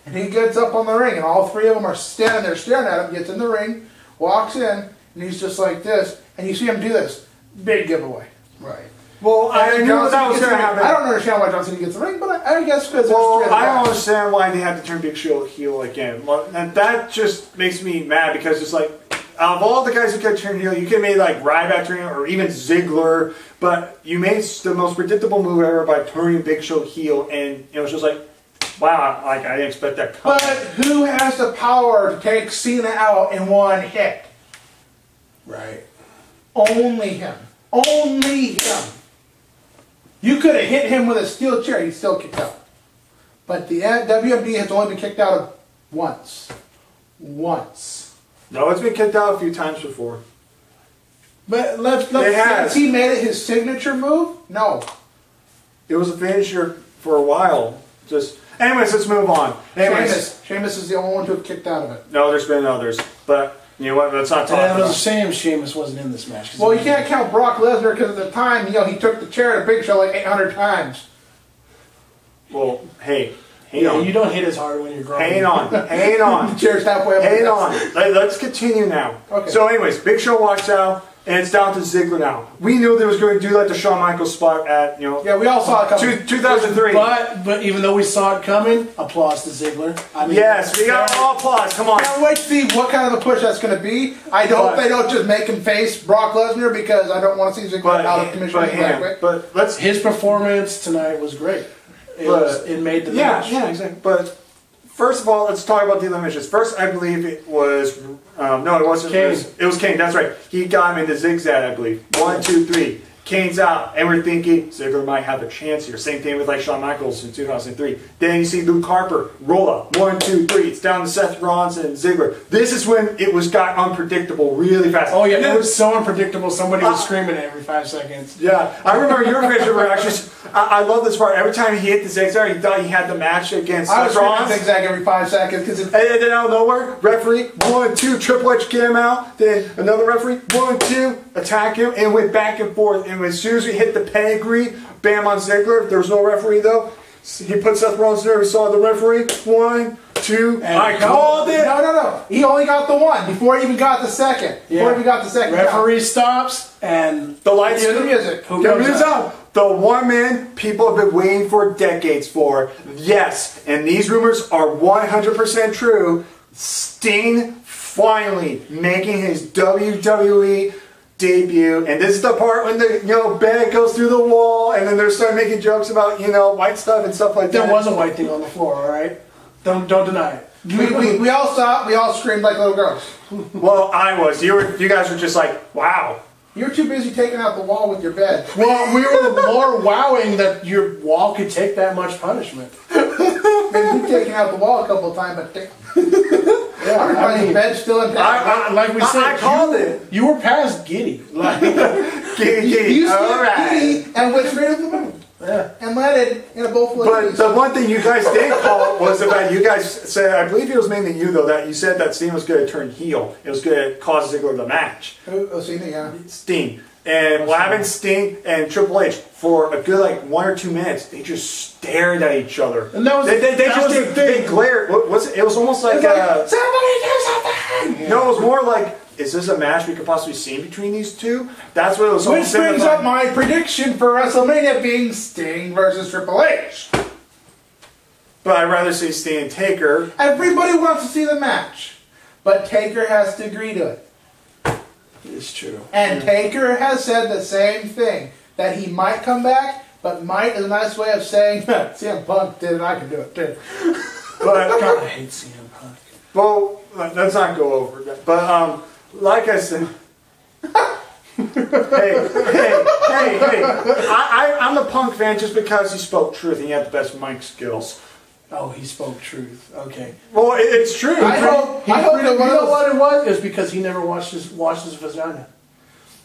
and he gets up on the ring, and all three of them are standing there staring at him. Gets in the ring, walks in, and he's just like this, and you see him do this. Big giveaway. Right. Well, I knew that was going to happen. I don't understand why John Cena gets the ring, but I guess because I don't understand why they had to turn Big Show heel again. Well, and that just makes me mad because it's like, out of all the guys who could turn heel, you could have made like Ryback turn heel or even Ziggler, but you made the most predictable move ever by turning Big Show heel, and it was just like, wow, like I didn't expect that. But who has the power to take Cena out in one hit? Right. Only him. Only him. You could have hit him with a steel chair, he'd still kicked out. But the WMD has only been kicked out once. Once. No, it's been kicked out a few times before. But has he made it his signature move? No. It was a finisher for a while. Anyways, let's move on. Sheamus is the only one to have kicked out of it. No, there's been others, but you know what? Let's not talk about it. It was a shame Sheamus wasn't in this match. Well, you can't count Brock Lesnar because at the time, he took the chair to Big Show like 800 times. Well, hey, hang on. You don't hit as hard when you're growing. Hang on. The chair's halfway up. Hang on. Let's continue now. Okay. So anyways, Big Show walks out, and it's down to Ziggler now. We knew they was going to do like the Shawn Michaels spot at, Yeah, we all saw it coming. 2003. But even though we saw it coming, applause to Ziggler. I mean, yes, we got all applause. Come on. Can't wait to see what kind of a push that's going to be. I hope they don't just make him face Brock Lesnar because I don't want to see Ziggler out of commission. But his performance tonight was great. It made the match. Yeah, exactly. But first of all, let's talk about the eliminations. First, I believe it was... no, it wasn't. Kane. It was Kane, that's right. He got him into zigzag, I believe. 1, 2, 3. Kane's out, and we're thinking Ziggler might have a chance here. Same thing with like Shawn Michaels in 2003. Then you see Luke Harper roll up 1, 2, 3. It's down to Seth Rollins and Ziggler. This is when it got unpredictable really fast. Oh yeah, it was so unpredictable. Somebody was screaming every 5 seconds. Yeah, I remember your facial reactions. I love this part. Every time he hit the zigzag, he thought he had the match against Seth Rollins. Zigzag every 5 seconds and then out of nowhere, referee 1, 2, Triple H get him out. Then another referee 1, 2, attack him, and went back and forth. And as soon as we hit the pedigree, bam on Ziggler. There was no referee though. He put Seth Rollins there. We saw the referee 1, 2. And I called it. No. He only got the one before he even got the second. Before he even got the second. Referee stops and the lights. Hear the music. Who comes out? The one man people have been waiting for decades for. Yes, and these rumors are 100% true. Sting finally making his WWE debut, and this is the part when the bag goes through the wall, and then they're starting making jokes about white stuff and stuff like that. There was a white thing on the floor, all right? Don't deny it. We all saw it. We all screamed like little girls. Well, I was. You guys were just like, wow. You're too busy taking out the wall with your bed. Well, we were more wowing that your wall could take that much punishment. Maybe we've taken out the wall a couple of times, but the bed's still in. Like we said, I called it. You were past giddy. Like, you skipped giddy and went straight up the moon. Yeah. And landed in a bowl full of But the one thing you guys did call was about you guys said, I believe it was mainly you though, that you said that Sting was going to turn heel. It was going to cause Ziggler the match. Sting, yeah. Sting. And what happened, Sting and Triple H, for a good 1 or 2 minutes, they just stared at each other. And that was they glared. What was it? It was almost like somebody do something! Yeah. No, it was more like, is this a match we could possibly see between these two? That's what it was. Which brings up my prediction for WrestleMania being Sting versus Triple H. But I'd rather see Sting and Taker. Everybody wants to see the match, but Taker has to agree to it. It's true. And Taker has said the same thing, that he might come back, but might is a nice way of saying, CM Punk did it, I can do it too. But God, I hate CM Punk. Well, let's not go over that. But like I said, hey! I'm a Punk fan just because he spoke truth and he had the best mic skills. Oh, he spoke truth. Okay. Well, it's true. I hope that you know what it was? It was because he never washed his vagina.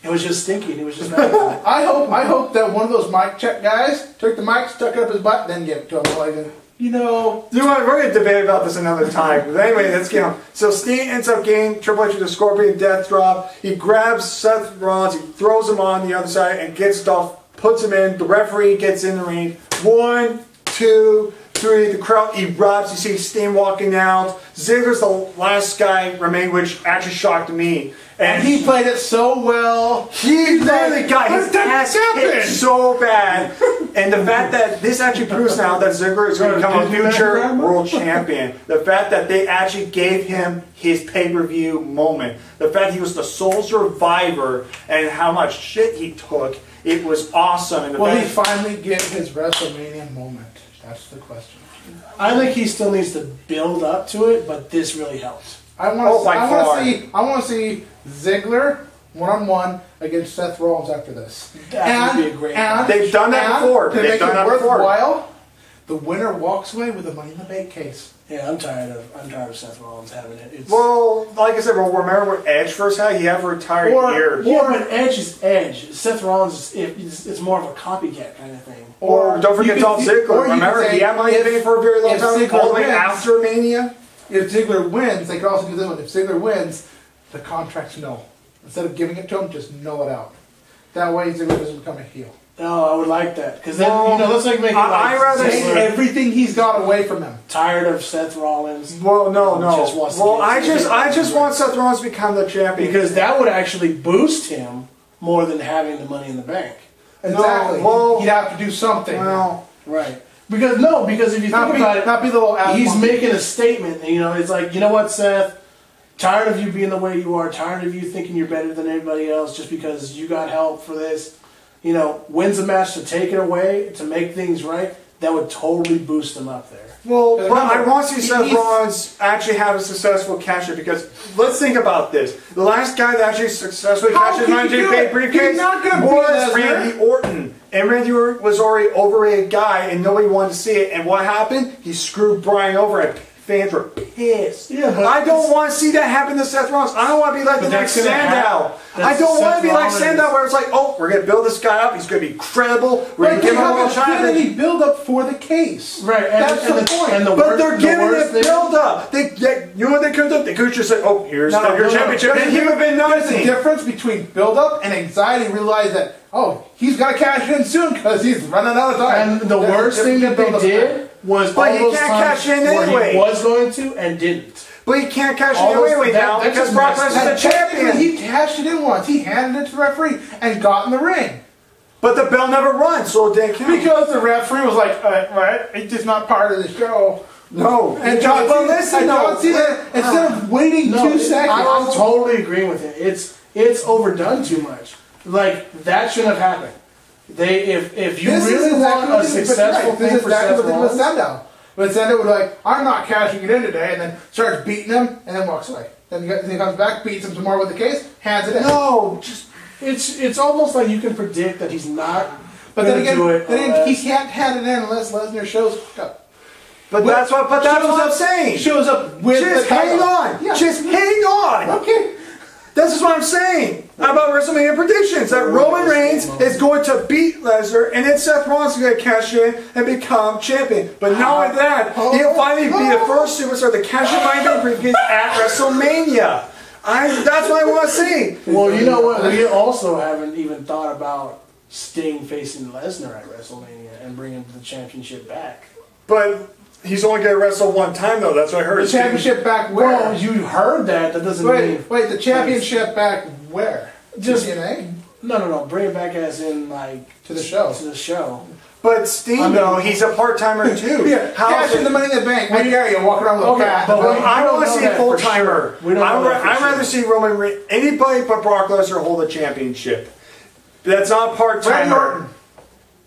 It was just stinking. He was just mad about it. I hope that one of those mic check guys took the mic, stuck it up his butt, then gave it to him. Like, we're going to debate about this another time. But anyway, let's get on. So Sting ends up getting Triple H with a Scorpion Death Drop. He grabs Seth Rollins, he throws him on the other side, and gets Dolph, puts him in. The referee gets in the ring. 1, 2, 3. The crowd erupts. You see Sting walking out. Ziggler's the last guy remained, which actually shocked me. And he played it so well. He literally got his ass hit so bad. And the fact that this actually proves now that Ziggler is going to become a future world champion. The fact that they actually gave him his pay-per-view moment. The fact he was the sole survivor and how much shit he took. It was awesome. And Will he finally get his WrestleMania moment? That's the question. I think he still needs to build up to it, but this really helped. I want to see Ziggler one-on-one against Seth Rollins after this. That would be a great match. They've done that before. To make it worthwhile, the winner walks away with the Money in the Bank case. Yeah, I'm tired of Seth Rollins having it. Well, like I said, remember when Edge first had? He had a retired ear. Yeah, but Edge is Edge. Seth Rollins it's more of a copycat kind of thing. Or don't forget Dolph Ziggler. Remember, he had Money in the Bank for a very long time. All the way after Mania. If Ziggler wins, they could also do this one. If Ziggler wins, the contract's null. Instead of giving it to him, just null it out. That way, Ziggler doesn't become a heel. Oh, I would like that because then let's make I rather take everything he's got away from him. Tired of Seth Rollins. Well, no. I just want Seth Rollins to become the champion because that would actually boost him more than having the Money in the Bank. Exactly. Well, he'd have to do something. Well, right. Because if you think about it, he's making a statement. And, it's like, you know what, Seth? Tired of you being the way you are. Tired of you thinking you're better than everybody else just because you got help for this. Wins a match to take it away, to make things right. that would totally boost him up there. Well, but I want to see Seth Rollins actually have a successful cash in because let's think about this. The last guy that actually successfully cashed in my JP briefcase was Randy Orton. And Randy Orton was already an overrated guy and nobody wanted to see it. And what happened? He screwed Bryan over and fans were pissed. Yeah, but I don't want to see that happen to Seth Rollins. I don't want to be like the next Sandow. I don't want to be like Sandow where it's like, oh, we're going to build this guy up. He's going to be credible. We're going to give him a little time. They build up for the case. Right. That's the point. But they're giving it build up. You know what they could have done? They could have just said, oh, here's your championship. And he would have been nothing. There's a difference between build up and anxiety. Realize that, oh, he's got to cash in soon because he's running out of time. And the worst thing that they did was all those times where he was going to and didn't. But he can't cash it anyway now because Brock Lesnar's the champion. He cashed it in once. He handed it to the referee and got in the ring. But the bell never runs, so it didn't count. Because the referee was like, right, it's just not part of the show. No. And John Cena, instead of waiting 2 seconds. I'm totally agreeing with it. It's overdone too much. Like, that shouldn't have happened. If you really want a successful thing for Seth Rollins, but Sandow would be like, I'm not cashing it in today, and then starts beating him, and then walks away. Then he comes back, beats him some more with the case, hands it in. No, it's almost like you can predict that he's not. But then again, he can't hand it in unless Lesnar shows up. But that's what I'm saying. Shows up with just the hang on. Yeah. Just hang on. Okay. This is what I'm saying about WrestleMania predictions. That Roman Reigns is going to beat Lesnar, and then Seth Rollins is going to cash in and become champion. But not only that, he'll finally be the first superstar to cash in my briefcase at WrestleMania. That's what I want to see. Well, you know what? We also haven't even thought about Sting facing Lesnar at WrestleMania and bringing the championship back. But he's only going to wrestle one time, though. That's what I heard. The championship back where? Well, you heard that. That doesn't mean... Wait, the championship back where? Just TNA? No. Bring it back as in, like... To the show. To the show. But Sting, though, he's a part-timer, too. Yeah, cash in the Money in the Bank. I dare you walk around with a cat. But I want to see a full-timer. I'd rather see Roman Reigns... Anybody but Brock Lesnar hold a championship. That's not part-timer.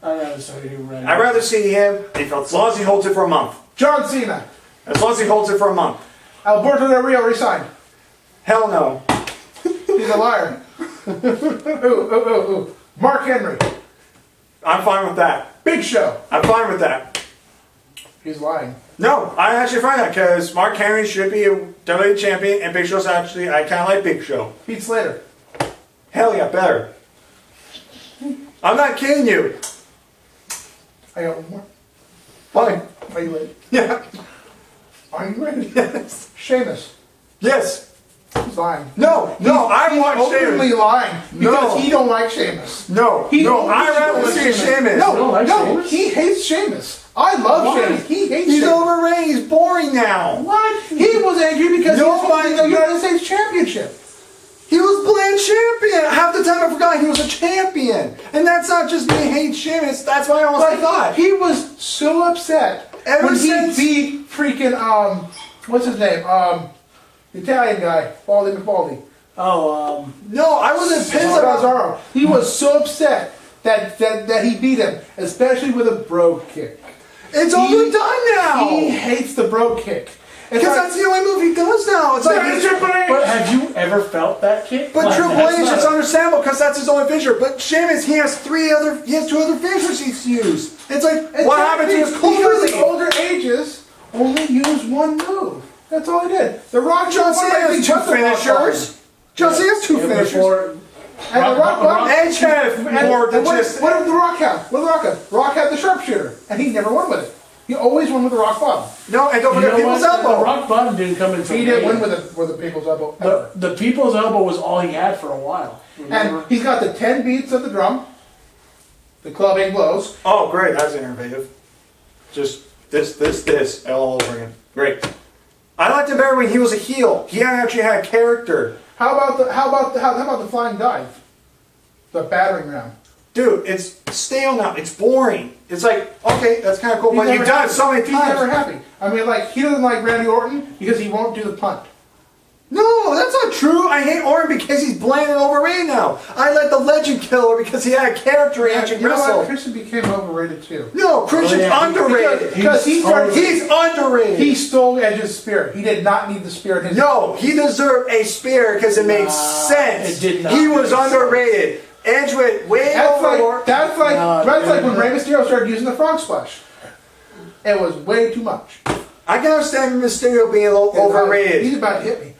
I'd rather see him, as long as he holds it for a month. John Cena. As long as he holds it for a month. Alberto Del Rio resigned. Hell no. He's a liar. Ooh. Mark Henry. I'm fine with that. Big Show. I'm fine with that. He's lying. No, I actually find that because Mark Henry should be a WWE champion, and Big Show's actually, I kind of like Big Show. Pete Slater. Hell yeah, better. I'm not kidding you. I got one more. Fine. Are you ready? Yeah. Are you ready? Yes. Sheamus. Yes. He's lying. No, I want Sheamus. He's openly lying because he don't like Sheamus. No, I rather see Sheamus. No, he hates Sheamus. I love Sheamus. He hates Sheamus. He's overrated. He's boring now. What? He was angry because he was winning the United States Championship. He was playing champion. Half the time I forgot he was a champion. And that's not just me hating Sheamus. That's why I almost forgot. He was so upset when he beat freaking, what's his name? The Italian guy, Baldy McBaldy. No, I wasn't pissed about Cesaro. He was so upset that he beat him, especially with a brogue kick. It's overdone now. He hates the brogue kick. Because that's the only move he does now. It's like But have you ever felt that kick? But Triple H, it's understandable because that's his only finisher. But Sheamus, he has two other finishers he's used. It's like what happened to his Because the older ages only use one move. That's all he did. The Rock John Cena has two finishers. John Cena has two finishers. And the Rock Edge had more than just. What did the Rock have? What did the Rock have? Rock had the sharpshooter, and he never won with it. He always won with the rock bottom. No, and don't forget people's elbow. The rock bottom didn't come until he didn't win with the people's elbow. The people's elbow was all he had for a while. Remember? And he's got the 10 beats of the drum, the clubbing blows. Oh, great! That's innovative. Just this all over again. Great. I liked him better when he was a heel. He actually had character. How about the flying dive? The battering ram. Dude, it's stale now. It's boring. It's like, okay, that's kind of cool, but you've done it so many times. He's never happy. I mean, like, he doesn't like Randy Orton because he won't do the punt. No, that's not true. I hate Orton because he's bland and overrated now. I like the Legend Killer because he had a character in Ancient You know Wrestle. what? Christian became overrated too. No, Christian's underrated. Because he's underrated. He stole Edge's spear. He did not need the spear. In his he deserved a spear because it made sense. It did not. He was underrated. Edge went way overboard. That's like when Rey Mysterio started using the frog splash. It was way too much. I can understand Mysterio being a little overrated. He's about to hit me.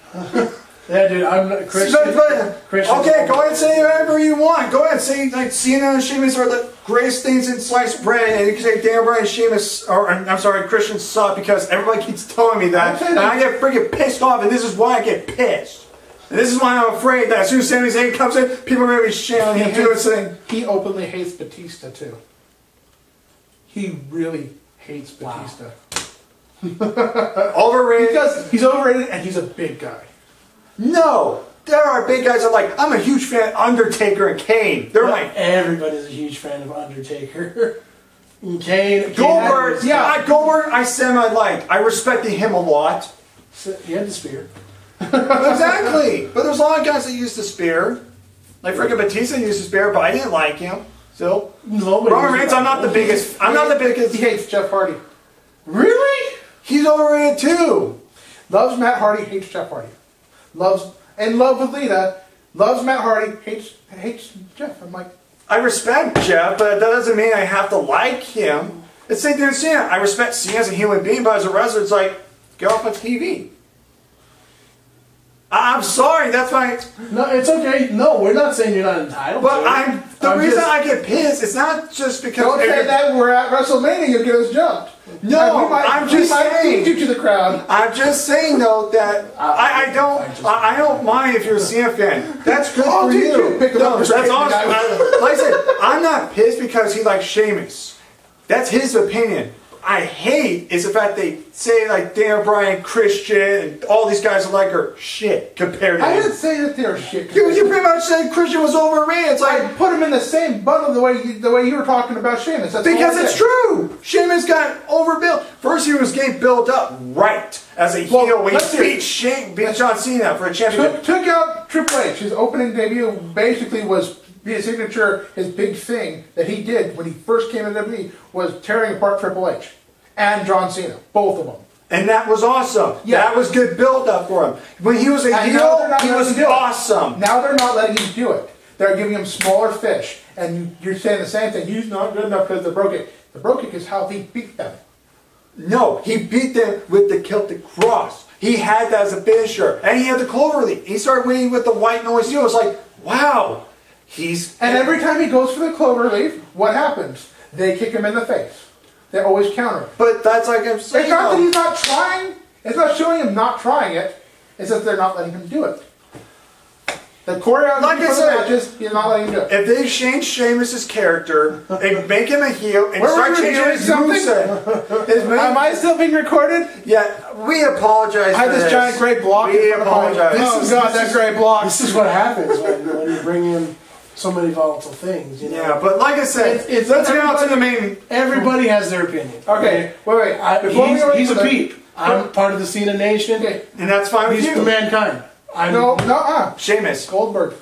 Yeah, dude, I'm not Christian. Okay, go ahead and say whatever you want. Go ahead and say like Cena and Sheamus are the greatest things in sliced bread, and you can say Daniel Bryan and Sheamus, or I'm sorry, Christian suck because everybody keeps telling me that, and I get freaking pissed off, and this is why I get pissed. And this is why I'm afraid that as soon as Sami Zayn comes in, people are going to be shouting him doing this thing. He openly hates Batista too. He really hates Batista. Overrated? Because he's overrated and he's a big guy. No! There are big guys that are like, I'm a huge fan of Undertaker and Kane. They're like... Everybody's a huge fan of Undertaker. Kane. Goldberg, Goldberg, I said I liked. I respected him a lot. He had the spear. Exactly. But there's a lot of guys that use the spear. Like freaking Batista used the spear, but I didn't like him. So, Roman Reigns, I'm not the biggest. He hates Jeff Hardy. Really? He's overrated too. Loves Matt Hardy, hates Jeff Hardy. Loves in love with Lita. Loves Matt Hardy, hates Jeff. I'm like, I respect Jeff, but that doesn't mean I have to like him. It's the same thing with Cena. I respect Cena as a human being, but as a wrestler, it's like, get off my TV. I'm sorry, that's why. No, it's okay. No, we're not saying you're not entitled but to it. The reason I get pissed, it's not just because... Don't say that we're at WrestleMania, you'll get us jumped. No, I'm just saying. You to the crowd. I'm just saying though that I don't mind if you're a Cena fan. That's good for you. Pick him up, that's awesome. Like I said, I'm not pissed because he likes Sheamus. That's his opinion. I hate is the fact they say like Daniel Bryan, Christian, and all these guys alike are shit compared to him. I didn't say that they're shit. You pretty much said Christian was overrated. It's like I put him in the same bundle the way you were talking about Sheamus. That's because it's true. Sheamus got overbuilt. First, he was getting built up right as a heel when he beat John Cena for a championship. Took out Triple H. His opening debut basically was his signature, his big thing that he did when he first came into WWE was tearing apart Triple H and John Cena, both of them. And that was awesome. Yeah. That was good build-up for him. When he was a heel, he was awesome. Now they're not letting him do it. They're giving him smaller fish. And you're saying the same thing. He's not good enough because the Bro Kick. The Bro Kick is how he beat them. No, he beat them with the Celtic Cross. He had that as a finisher. And he had the Cloverleaf. He started winning with the White Noise Seal. It was like, wow. And every time he goes for the Cloverleaf, what happens? They kick him in the face. They always counter it. But that's like I'm saying. It's not that he's not trying. It's not showing him not trying it. It's that they're not letting him do it. The choreography for the matches, he's not letting him do it. If they change Sheamus' character and make him a heel and start changing his moveset. Am I still being recorded? Yeah, we apologize I had this giant gray block. We apologize. That gray block. This is what happens when you bring in so many volatile things, you know. Yeah, but like I said, let's get on to the main. Everybody has their opinion. Okay, wait. He's a peep. I'm part of the Cena Nation. Okay. And that's fine with you. He's for mankind. Sheamus. Goldberg.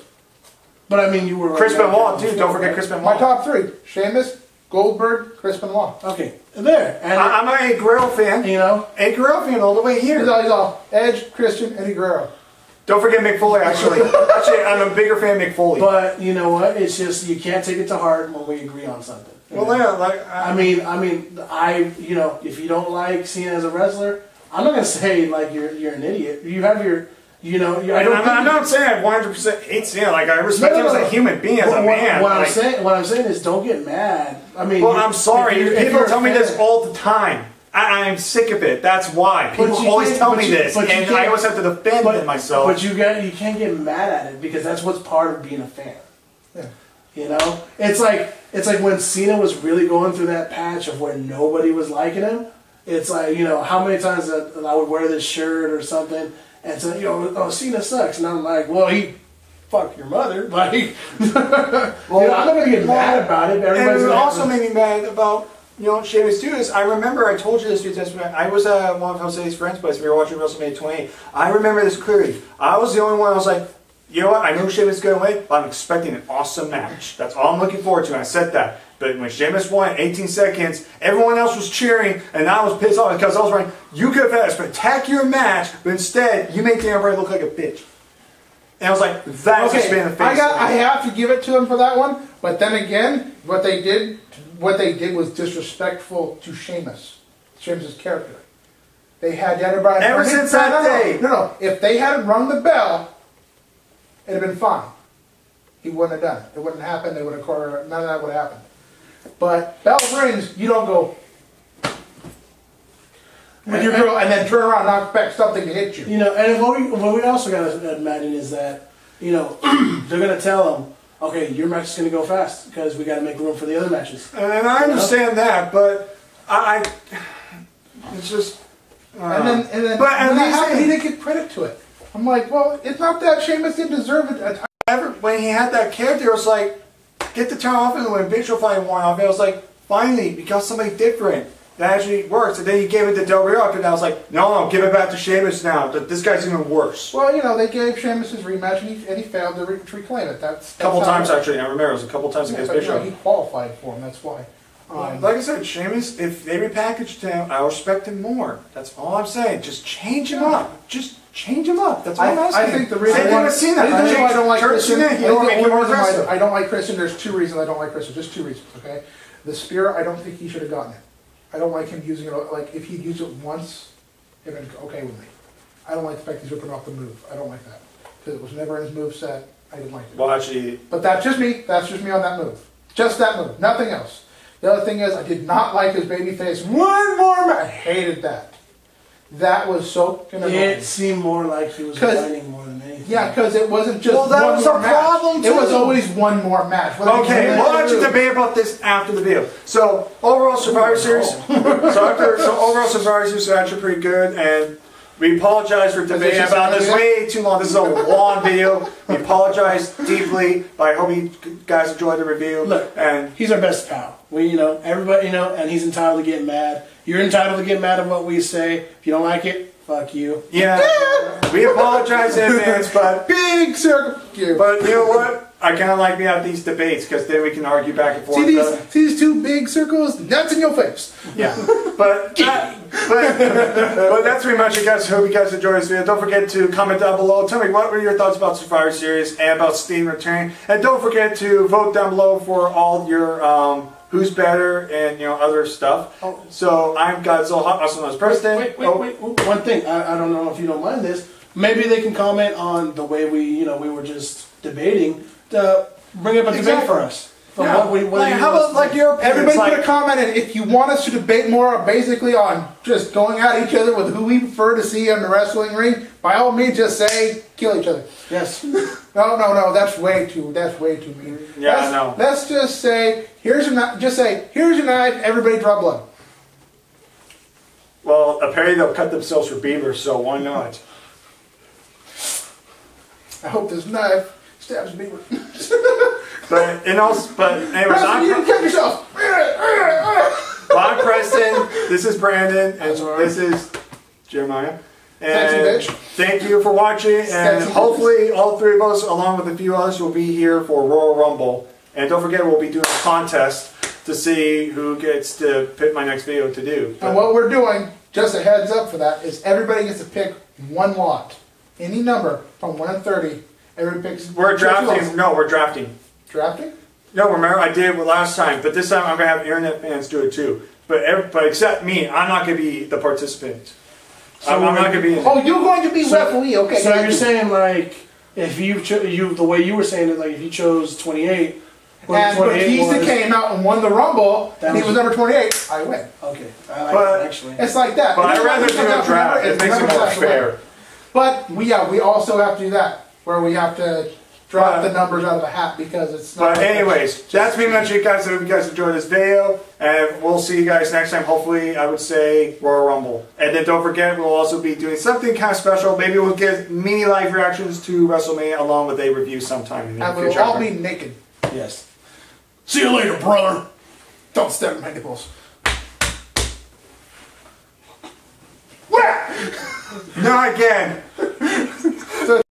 But I mean, you were... Chris Benoit, too. Don't forget Chris Benoit. My top three. Sheamus, Goldberg, Chris Benoit. Okay. There. And I'm an Guerrero fan. You know? A Guerrero fan all the way here. He's all Edge, Christian, Eddie Guerrero. Don't forget Mick Foley, actually. Actually, I'm a bigger fan of Mick Foley. But, you know what? It's just, you can't take it to heart when we agree on something. Well, yeah, like... you know, if you don't like Cena as a wrestler, I'm not going to say, like, you're an idiot. You have your... You know, I'm not saying I 100% hate Cena. Like, I respect him as a human being, as a man. What I'm saying is, don't get mad. I mean, well, I'm sorry. People tell me this all the time. I'm sick of it. That's why people always tell me this, and I always have to defend myself. But you can't get mad at it because that's what's part of being a fan. Yeah. You know, it's like when Cena was really going through that patch of where nobody was liking him. It's like, you know, how many times that I would wear this shirt or something. And so, you know, oh, Cena sucks. And I'm like, well, he fucked your mother. Like, well, you know, I'm not going to get mad about it. And it also made me mad about Sheamus too is, I remember, I told you this because I was at one of Jose's friends' place. We were watching WrestleMania 28. I remember this clearly. I was the only one. I was like, you know what? I know Sheamus is going away, but I'm expecting an awesome match. That's all I'm looking forward to. And I said that. But when Sheamus won 18 seconds, everyone else was cheering, and I was pissed off because I was like, you could have had a spectacular match, but instead, you made Daniel Bryan look like a bitch. And I was like, that's just being the face. I have to give it to him for that one, but then again, what they did was disrespectful to Sheamus. Sheamus' character. They had Daniel Bryan. Ever since that day. No. If they hadn't rung the bell, it'd have been fine. He wouldn't have done it. It wouldn't happen. They would have none of that would have happened. But bell rings, you don't go with your girl and then turn around and expect something to hit you. And what we also got to imagine is that, they're going to tell them, okay, your match is going to go fast because we got to make room for the other matches. And I understand that, but it's just. And then when that happened, he didn't get credit to it. I'm like, well, it's not that Sheamus didn't deserve it. When he had that character, it was like, get the time off, and when Big Show finally won off, it was like, finally, because somebody different that actually works. And then he gave it to Del Rio after that. I was like, no, give it back to Sheamus now. This guy's even worse. Well, they gave Sheamus his rematch, and he failed to reclaim it. That's a couple times, actually. I remember it was a couple times against Big Show. He qualified for him, that's why. Like I said, Sheamus, if they repackaged him, I respect him more. That's all I'm saying. Just change him up. Just change him up. That's all I'm asking. I think the reason why I don't like Christian, I don't like Christian. There's two reasons I don't like Christian. Just two reasons, okay? The spear, I don't think he should have gotten it. I don't like him using it. Like, if he'd used it once, it would be okay with me. I don't like the fact he's ripping off the move. I don't like that. Because it was never in his move set. I didn't like it. Well, actually... But that's just me. That's just me on that move. Just that move. Nothing else. The other thing is, I did not like his babyface. One more match. I hated that. That was so... It seemed more like he was whining more than anything. Yeah, because it wasn't just one more match. Well, that was a problem, too. It was always one more match. Okay, we'll actually debate about this after the video. So, overall Survivor Series... overall Survivor Series is actually pretty good, and we apologize for debating about this way too long. This is a long video. We apologize deeply, but I hope you guys enjoyed the review. Look, and he's our best pal. Everybody, and he's entitled to get mad. You're entitled to get mad at what we say. If you don't like it, fuck you. Yeah. We apologize in advance, but... Big circle. But you know what? I kind of like being at these debates, because then we can argue back and forth. See these two big circles? Nuts in your face. Yeah. But that's pretty much it, guys. Hope you guys enjoyed this video. Don't forget to comment down below. Tell me what were your thoughts about Survivor Series and about Steen returning. And don't forget to vote down below for all your... who's better and other stuff. So I'm Godzilla, also known as Preston. Wait. One thing, I don't know if you don't mind this. Maybe they can comment on the way we were just debating to bring up a debate for us. Yeah. How about your opinions? Everybody put a comment in if you want us to debate more basically on just going at each other with who we prefer to see in the wrestling ring. By all means, just say kill each other. Yes. No. That's way too mean. Yeah, I know. Let's just say here's your knife. Just say here's your knife. Everybody draw blood. Well, apparently they'll cut themselves for beavers, so why not? I hope this knife stabs a beaver. But anyways, Preston, you didn't cut yourself. Well, I'm Preston. This is Brandon, and this is Jeremiah. And thank you for watching, and hopefully all three of us, along with a few others, will be here for Royal Rumble. And don't forget, we'll be doing a contest to see who gets to pick my next video to do. And what we're doing, just a heads up for that, is everybody gets to pick one lot. Any number from 1 to 30. Everybody picks... We're drafting. No, we're drafting. Drafting? No, remember I did it last time, but this time I'm going to have internet fans do it too. But except me, I'm not going to be the participant. So I'm not going to be in it. Oh, you're going to be referee, okay. So you're saying, like, if the way you were saying it, like, if you chose 28... And Batista came out and won the Rumble, and he was number 28, I win. Okay. I like that, actually. It's like that. But I'd rather do a draft. It makes it more fair. But, we also have to do that, where we have to drop the numbers out of the hat because it's not... But anyways, that's pretty much it, guys. I hope you guys enjoyed this video, and we'll see you guys next time. Hopefully, I would say Royal Rumble. And then don't forget, we'll also be doing something kind of special. Maybe we'll get mini live reactions to WrestleMania along with a review sometime in the future. And we'll all be naked. Yes. See you later, brother. Don't step on my nipples. Not again.